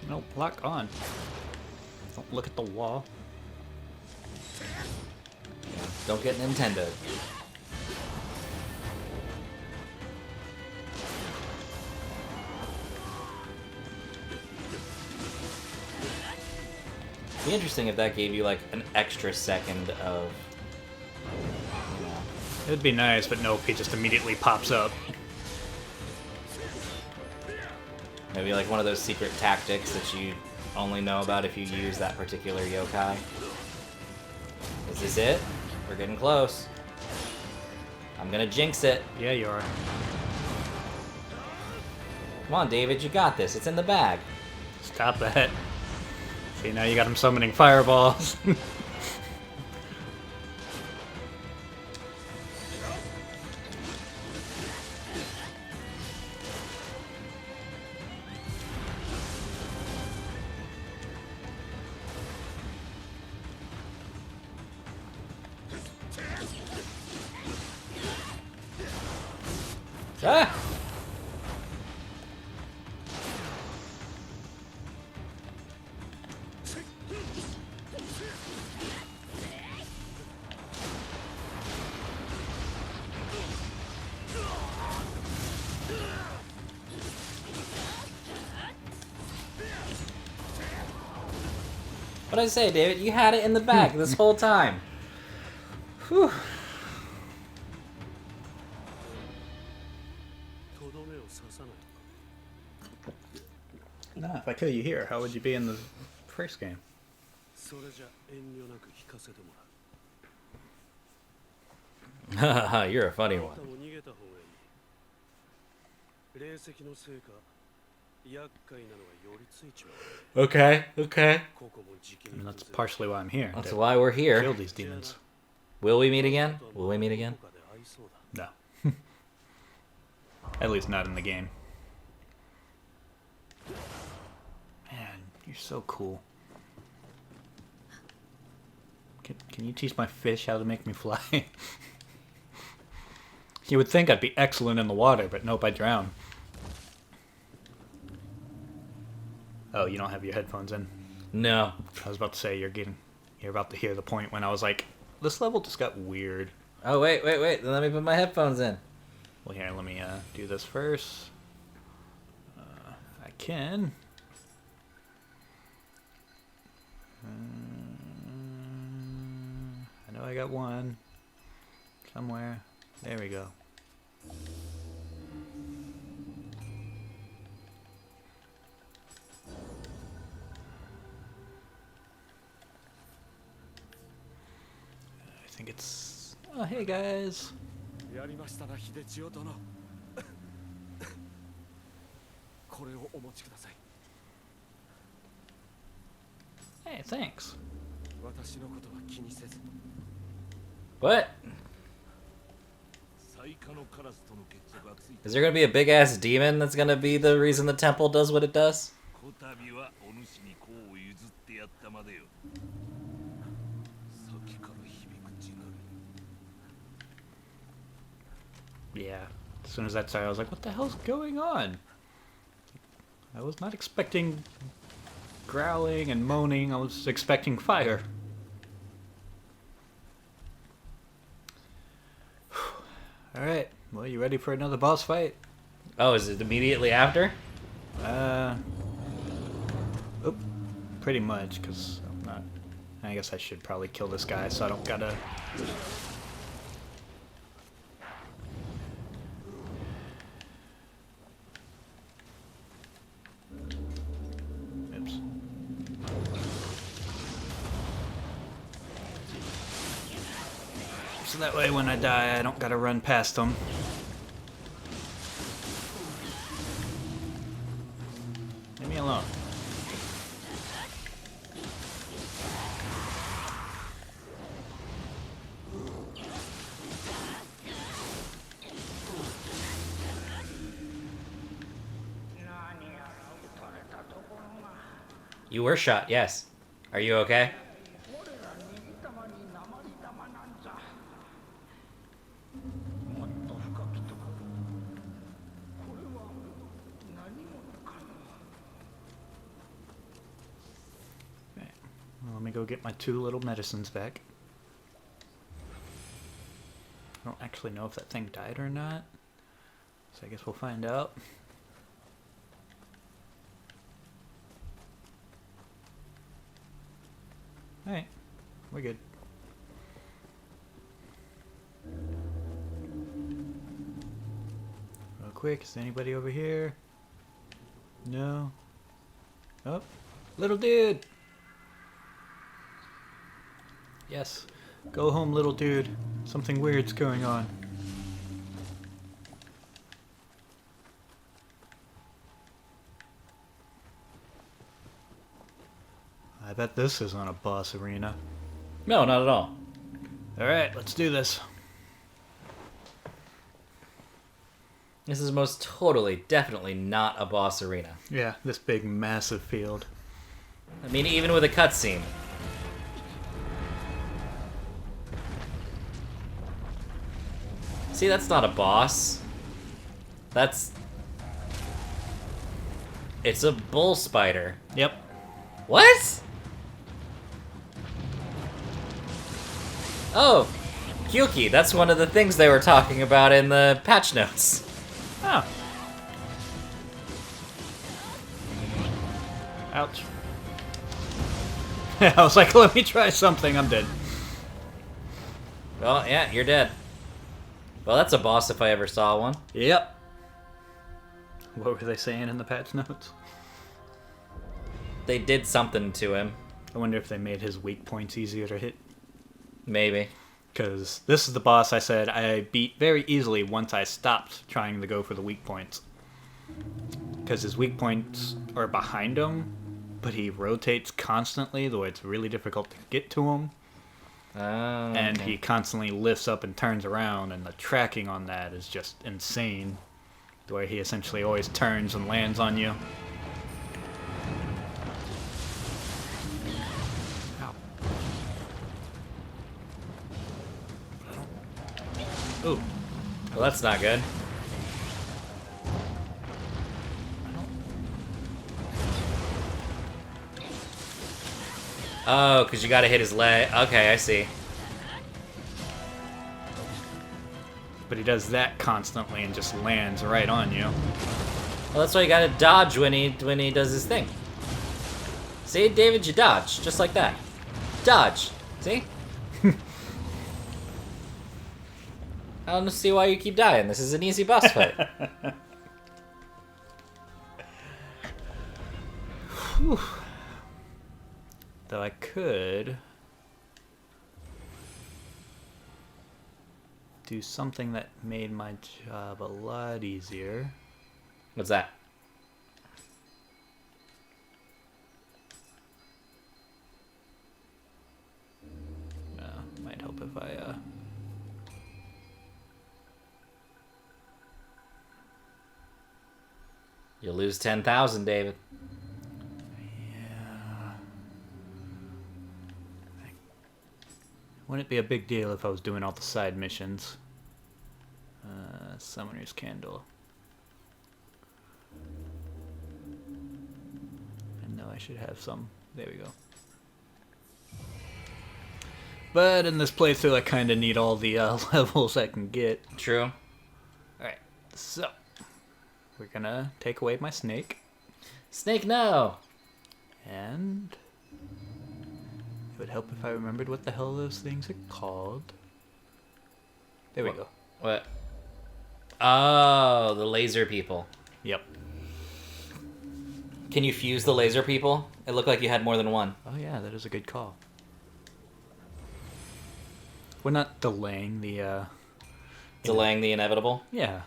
Nope, lock on. Don't look at the wall. Don't get Nintendo. It'd be interesting if that gave you like an extra second of, you know. It'd be nice, but nope, he just immediately pops up. Maybe like one of those secret tactics that you only know about if you use that particular yokai. Is this it? We're getting close. I'm gonna jinx it. Yeah, you are. Come on, David, you got this. It's in the bag. Stop that. See, now you got him summoning fireballs. Ah! What did I say, David? You had it in the back this whole time. Whew. Nah, if I kill you here, how would you be in the first game? You're a funny one. Okay, okay. I mean, that's partially why I'm here. That's to why we're kill here. these demons. Will we meet again? Will we meet again? No. At least not in the game. Man, you're so cool. Can you teach my fish how to make me fly? You would think I'd be excellent in the water, but nope, I drown. Oh, you don't have your headphones in? No. I was about to say you're about to hear the point when I was like, this level just got weird. Oh, wait. Then let me put my headphones in. Well, here, let me do this first. I can. I know I got one somewhere. There we go. I think it's... Oh, hey guys. Hey, thanks. What? Is there gonna be a big ass demon that's gonna be the reason the temple does what it does? Yeah. As soon as that started, I was like, what the hell's going on? I was not expecting growling and moaning. I was expecting fire. Alright. Well, you ready for another boss fight? Oh, is it immediately after? Oop. Pretty much, because I'm not... I guess I should probably kill this guy so I don't gotta... Oops. So that way when I die, I don't gotta run past them. Leave me alone. You were shot, yes. Are you okay? Okay. Well, let me go get my 2 little medicines back. I don't actually know if that thing died or not, so I guess we'll find out. Alright, we're good. Real quick, is anybody over here? No? Oh, little dude! Yes. Go home, little dude. Something weird's going on. I bet this isn't a boss arena. No, not at all. Alright, let's do this. This is most totally, definitely not a boss arena. Yeah, this big, massive field. I mean, even with a cutscene. See, that's not a boss. That's... It's a bull spider. Yep. What? Oh, Kyuki. That's one of the things they were talking about in the patch notes. Oh. Ouch. I was like, let me try something. I'm dead. Well, yeah, you're dead. Well, that's a boss if I ever saw one. Yep. What were they saying in the patch notes? They did something to him. I wonder if they made his weak points easier to hit. Maybe. Because this is the boss I said I beat very easily once I stopped trying to go for the weak points. Because his weak points are behind him, but he rotates constantly, though it's really difficult to get to him. Oh, And okay. he constantly lifts up and turns around, and the tracking on that is just insane. The way he essentially always turns and lands on you. Ow. Ooh. Well, that's not good. Oh, because you gotta hit his leg. Okay, I see. But he does that constantly and just lands right on you. Well, that's why you gotta dodge when he does his thing. See, David, you dodge just like that. Dodge. See? I don't see why you keep dying. This is an easy boss fight. Though I could do something that made my job a lot easier. What's that? Might help if I You'll lose 10,000, David. Wouldn't it be a big deal if I was doing all the side missions? Summoner's Candle. I know I should have some. There we go. But in this playthrough, I kind of need all the levels I can get. True. Alright, so we're gonna take away my snake. Snake, no! And it would help if I remembered what the hell those things are called. There we go. What? Oh, the laser people. Yep. Can you fuse the laser people? It looked like you had more than one. Oh yeah, that is a good call. We're not delaying the Delaying the inevitable? yeah.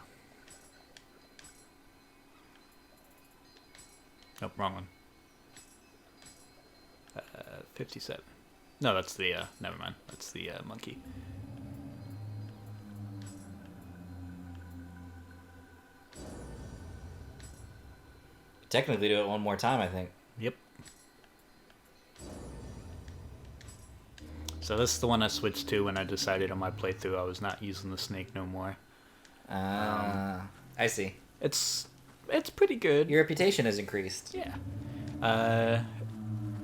Nope, wrong one. 57. No, that's the never mind. That's the monkey. Technically do it one more time, I think. Yep. So this is the one I switched to when I decided on my playthrough I was not using the snake no more. I see. It's pretty good. Your reputation has increased. Yeah.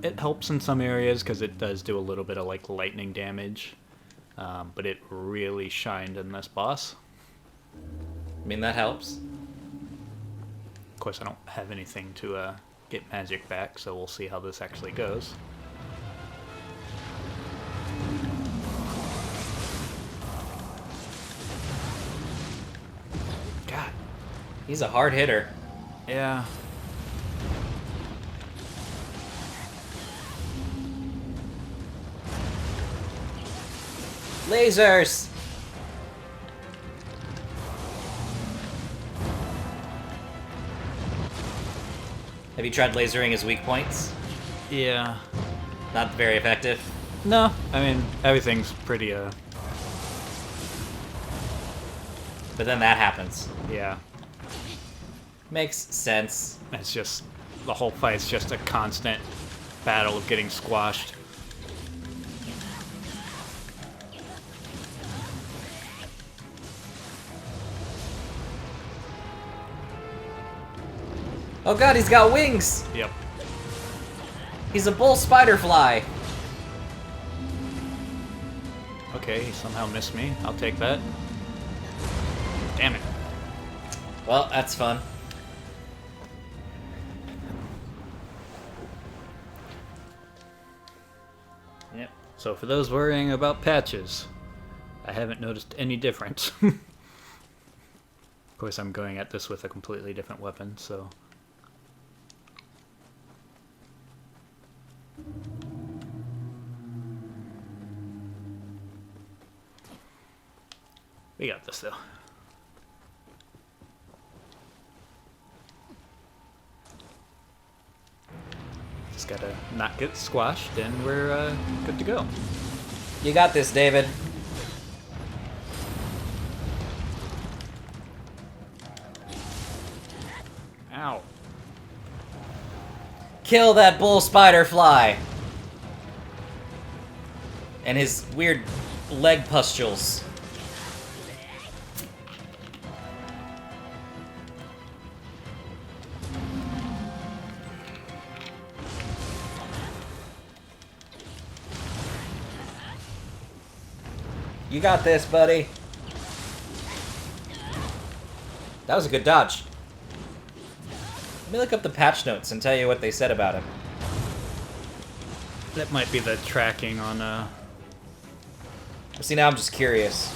It helps in some areas because it does do a little bit of like lightning damage, but it really shined in this boss. I mean, that helps. Of course, I don't have anything to get magic back, so we'll see how this actually goes. God. He's a hard hitter. Yeah. Lasers! Have you tried lasering his weak points? Yeah. Not very effective. No, I mean, everything's pretty, But then that happens. yeah. Makes sense. It's just, the whole fight's just a constant battle of getting squashed. Oh god, he's got wings! Yep. He's a bull spider fly. Okay, he somehow missed me. I'll take that. Damn it. Well, that's fun. Yep. So for those worrying about patches, I haven't noticed any difference. Of course, I'm going at this with a completely different weapon, so... We got this, though. Just gotta not get squashed, and we're good to go. You got this, David. Ow. Kill that bull spider fly. And his weird leg pustules. You got this, buddy. That was a good dodge. Let me look up the patch notes and tell you what they said about him. That might be the tracking on, See, now I'm just curious.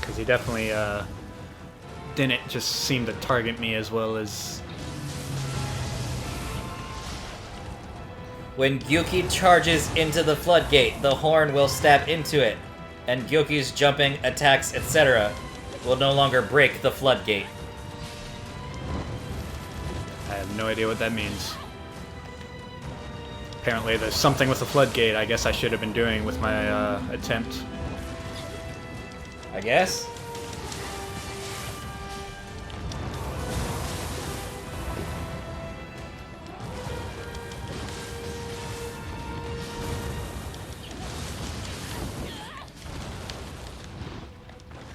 because he definitely, didn't just seem to target me as well as... When Gyuki charges into the floodgate, the horn will stab into it, and Gyuki's jumping, attacks, etc. will no longer break the floodgate. I have no idea what that means. Apparently there's something with the floodgate I guess I should have been doing with my, attempt. I guess?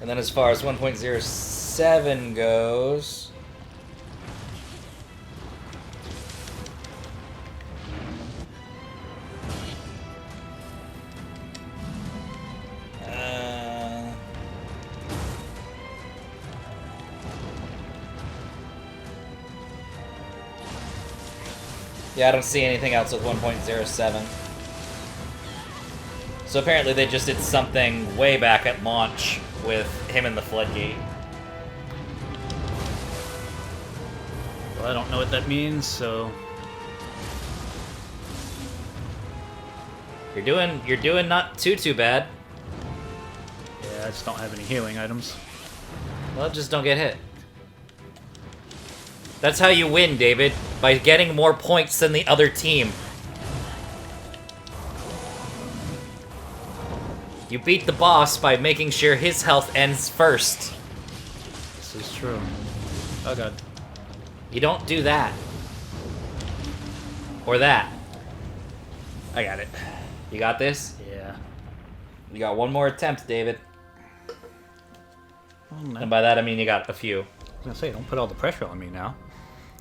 And then as far as 1.07 goes... yeah, I don't see anything else with 1.07. So apparently they just did something way back at launch with him in the floodgate. Well, I don't know what that means, so... You're doing not too bad. Yeah, I just don't have any healing items. Well, just don't get hit. That's how you win, David. By getting more points than the other team. You beat the boss by making sure his health ends first. This is true. Oh god. You don't do that. Or that. I got it. You got this? Yeah. You got one more attempt, David. Oh, no. And by that I mean you got a few. I was gonna say, don't put all the pressure on me now.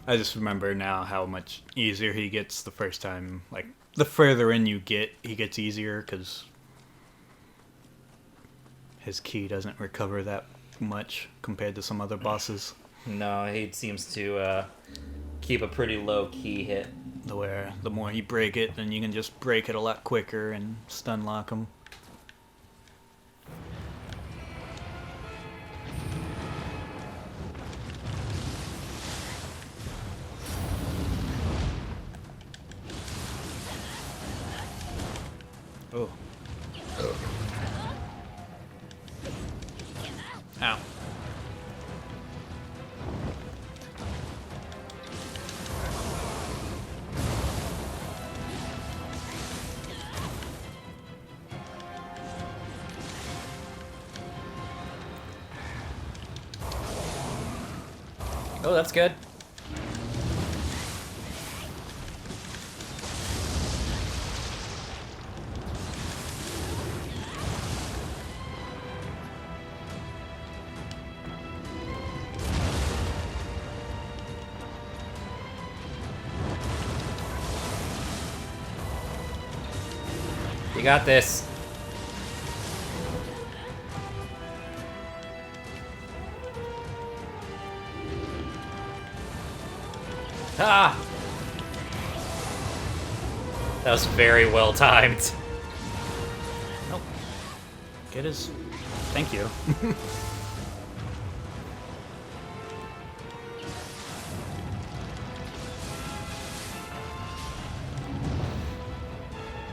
I just remember now how much easier he gets the first time. Like, the further in you get, he gets easier, because his ki doesn't recover that much compared to some other bosses. No, he seems to keep a pretty low key hit. Where the more you break it, then you can just break it a lot quicker and stun lock him. Oh. Ow. Oh, that's good. You got this. Ah! That was very well timed. Nope. Get his... Thank you.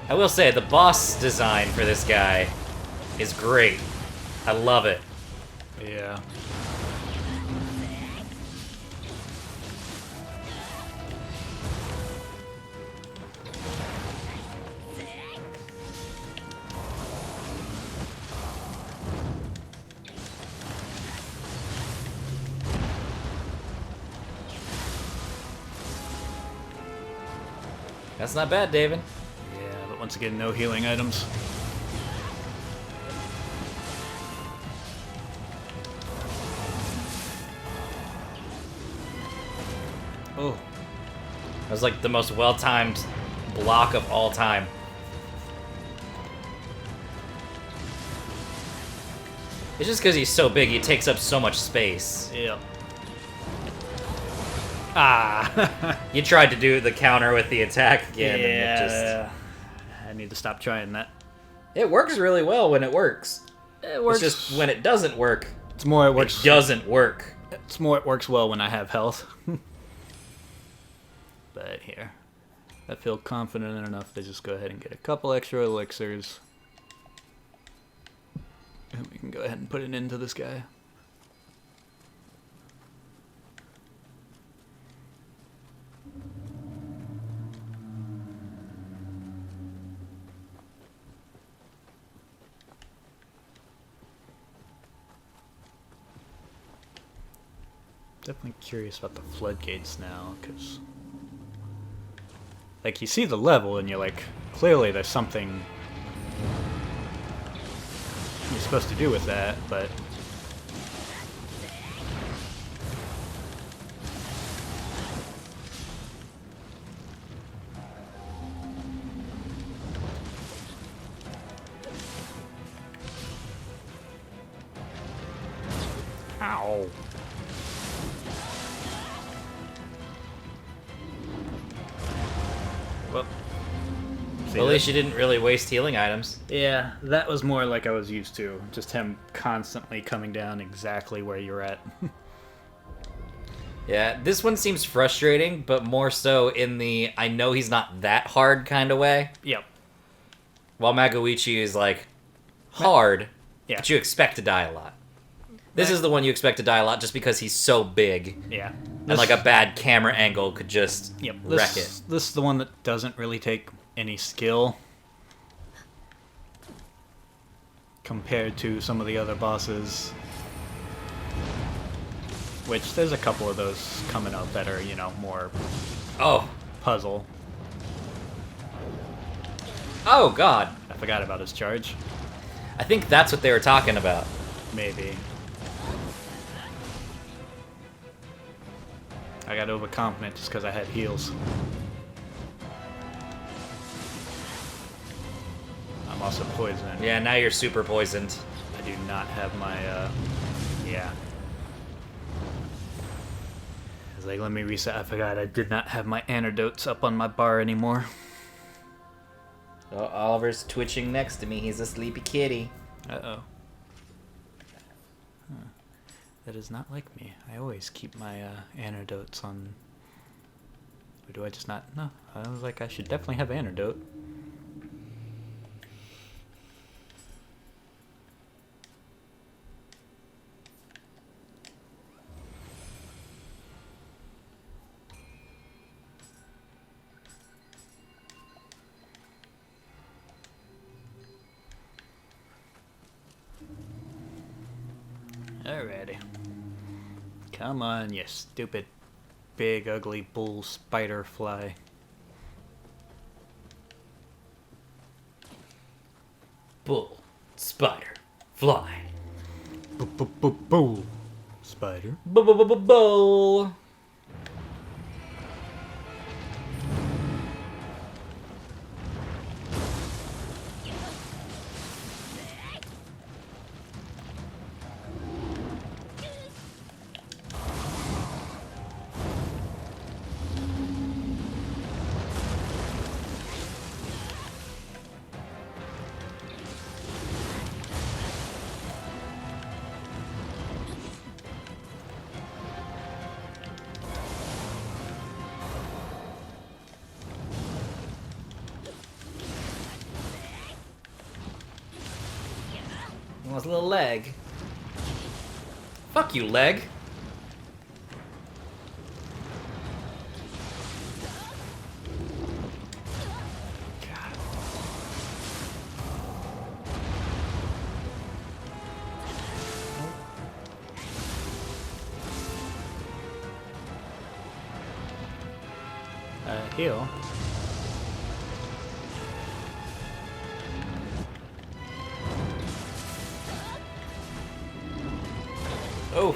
I will say, the boss design for this guy is great. I love it. Yeah. That's not bad, David. Yeah, but once again, no healing items. Oh. That was like the most well-timed block of all time. It's just because he's so big, he takes up so much space. Yeah. Ah. You tried to do the counter with the attack again, and it just... I need to stop trying that. It works really well when it works. It works. It's just when it doesn't work, It's more it works. it doesn't work. It's more it works well when I have health. But here, I feel confident enough to just go ahead and get a couple extra elixirs. And we can go ahead and put it into this guy. Definitely curious about the floodgates now, because like you see the level and you're like, clearly there's something you're supposed to do with that, but ow. Well, see At least you didn't really waste healing items. yeah, that was more like I was used to. Just him constantly coming down exactly where you're at. Yeah, this one seems frustrating, but more so in the I know he's not that hard kind of way. Yep. While Magoichi is like hard, Yeah. but you expect to die a lot. This is the one you expect to die a lot just because he's so big. Yeah. And like a bad camera angle could just wreck it. This is the one that doesn't really take any skill compared to some of the other bosses. Which, there's a couple of those coming up that are, you know, more Oh. puzzle. Oh, God. I forgot about his charge. I think that's what they were talking about. Maybe. I got overconfident just because I had heals. I'm also poisoned. Yeah, now you're super poisoned. I do not have my, yeah. It's like, let me reset. I forgot I did not have my antidotes up on my bar anymore. Oh, Oliver's twitching next to me. He's a sleepy kitty. Uh-oh. Huh. That is not like me. I always keep my antidotes on... Or do I just not? No. I was like, I should definitely have antidote. Alrighty. Come on, you stupid, big, ugly bull spider fly. Bull, spider, fly. Bull spider. Bull. Well, his little leg. Fuck you, leg. Heal. Oh.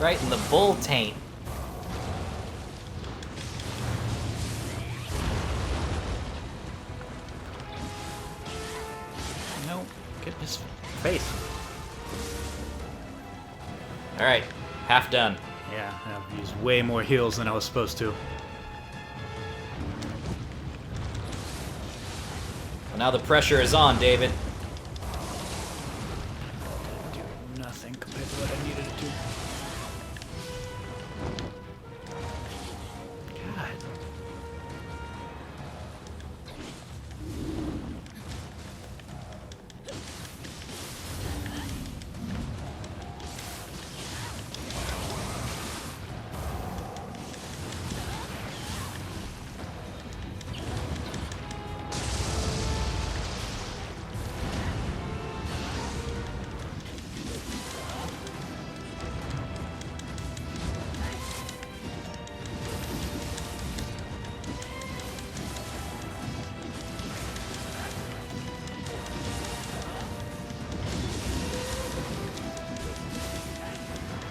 Right in the bull taint. No, get his face. Alright, half done. Yeah, I've used way more heals than I was supposed to. Well, now the pressure is on, David. Nothing compared to what I needed to do. God.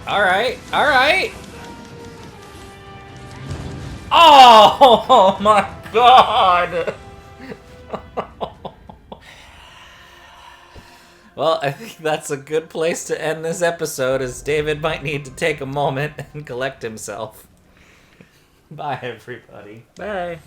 Alright, alright. Oh my god! Well, I think that's a good place to end this episode, as David might need to take a moment and collect himself. Bye, everybody. Bye.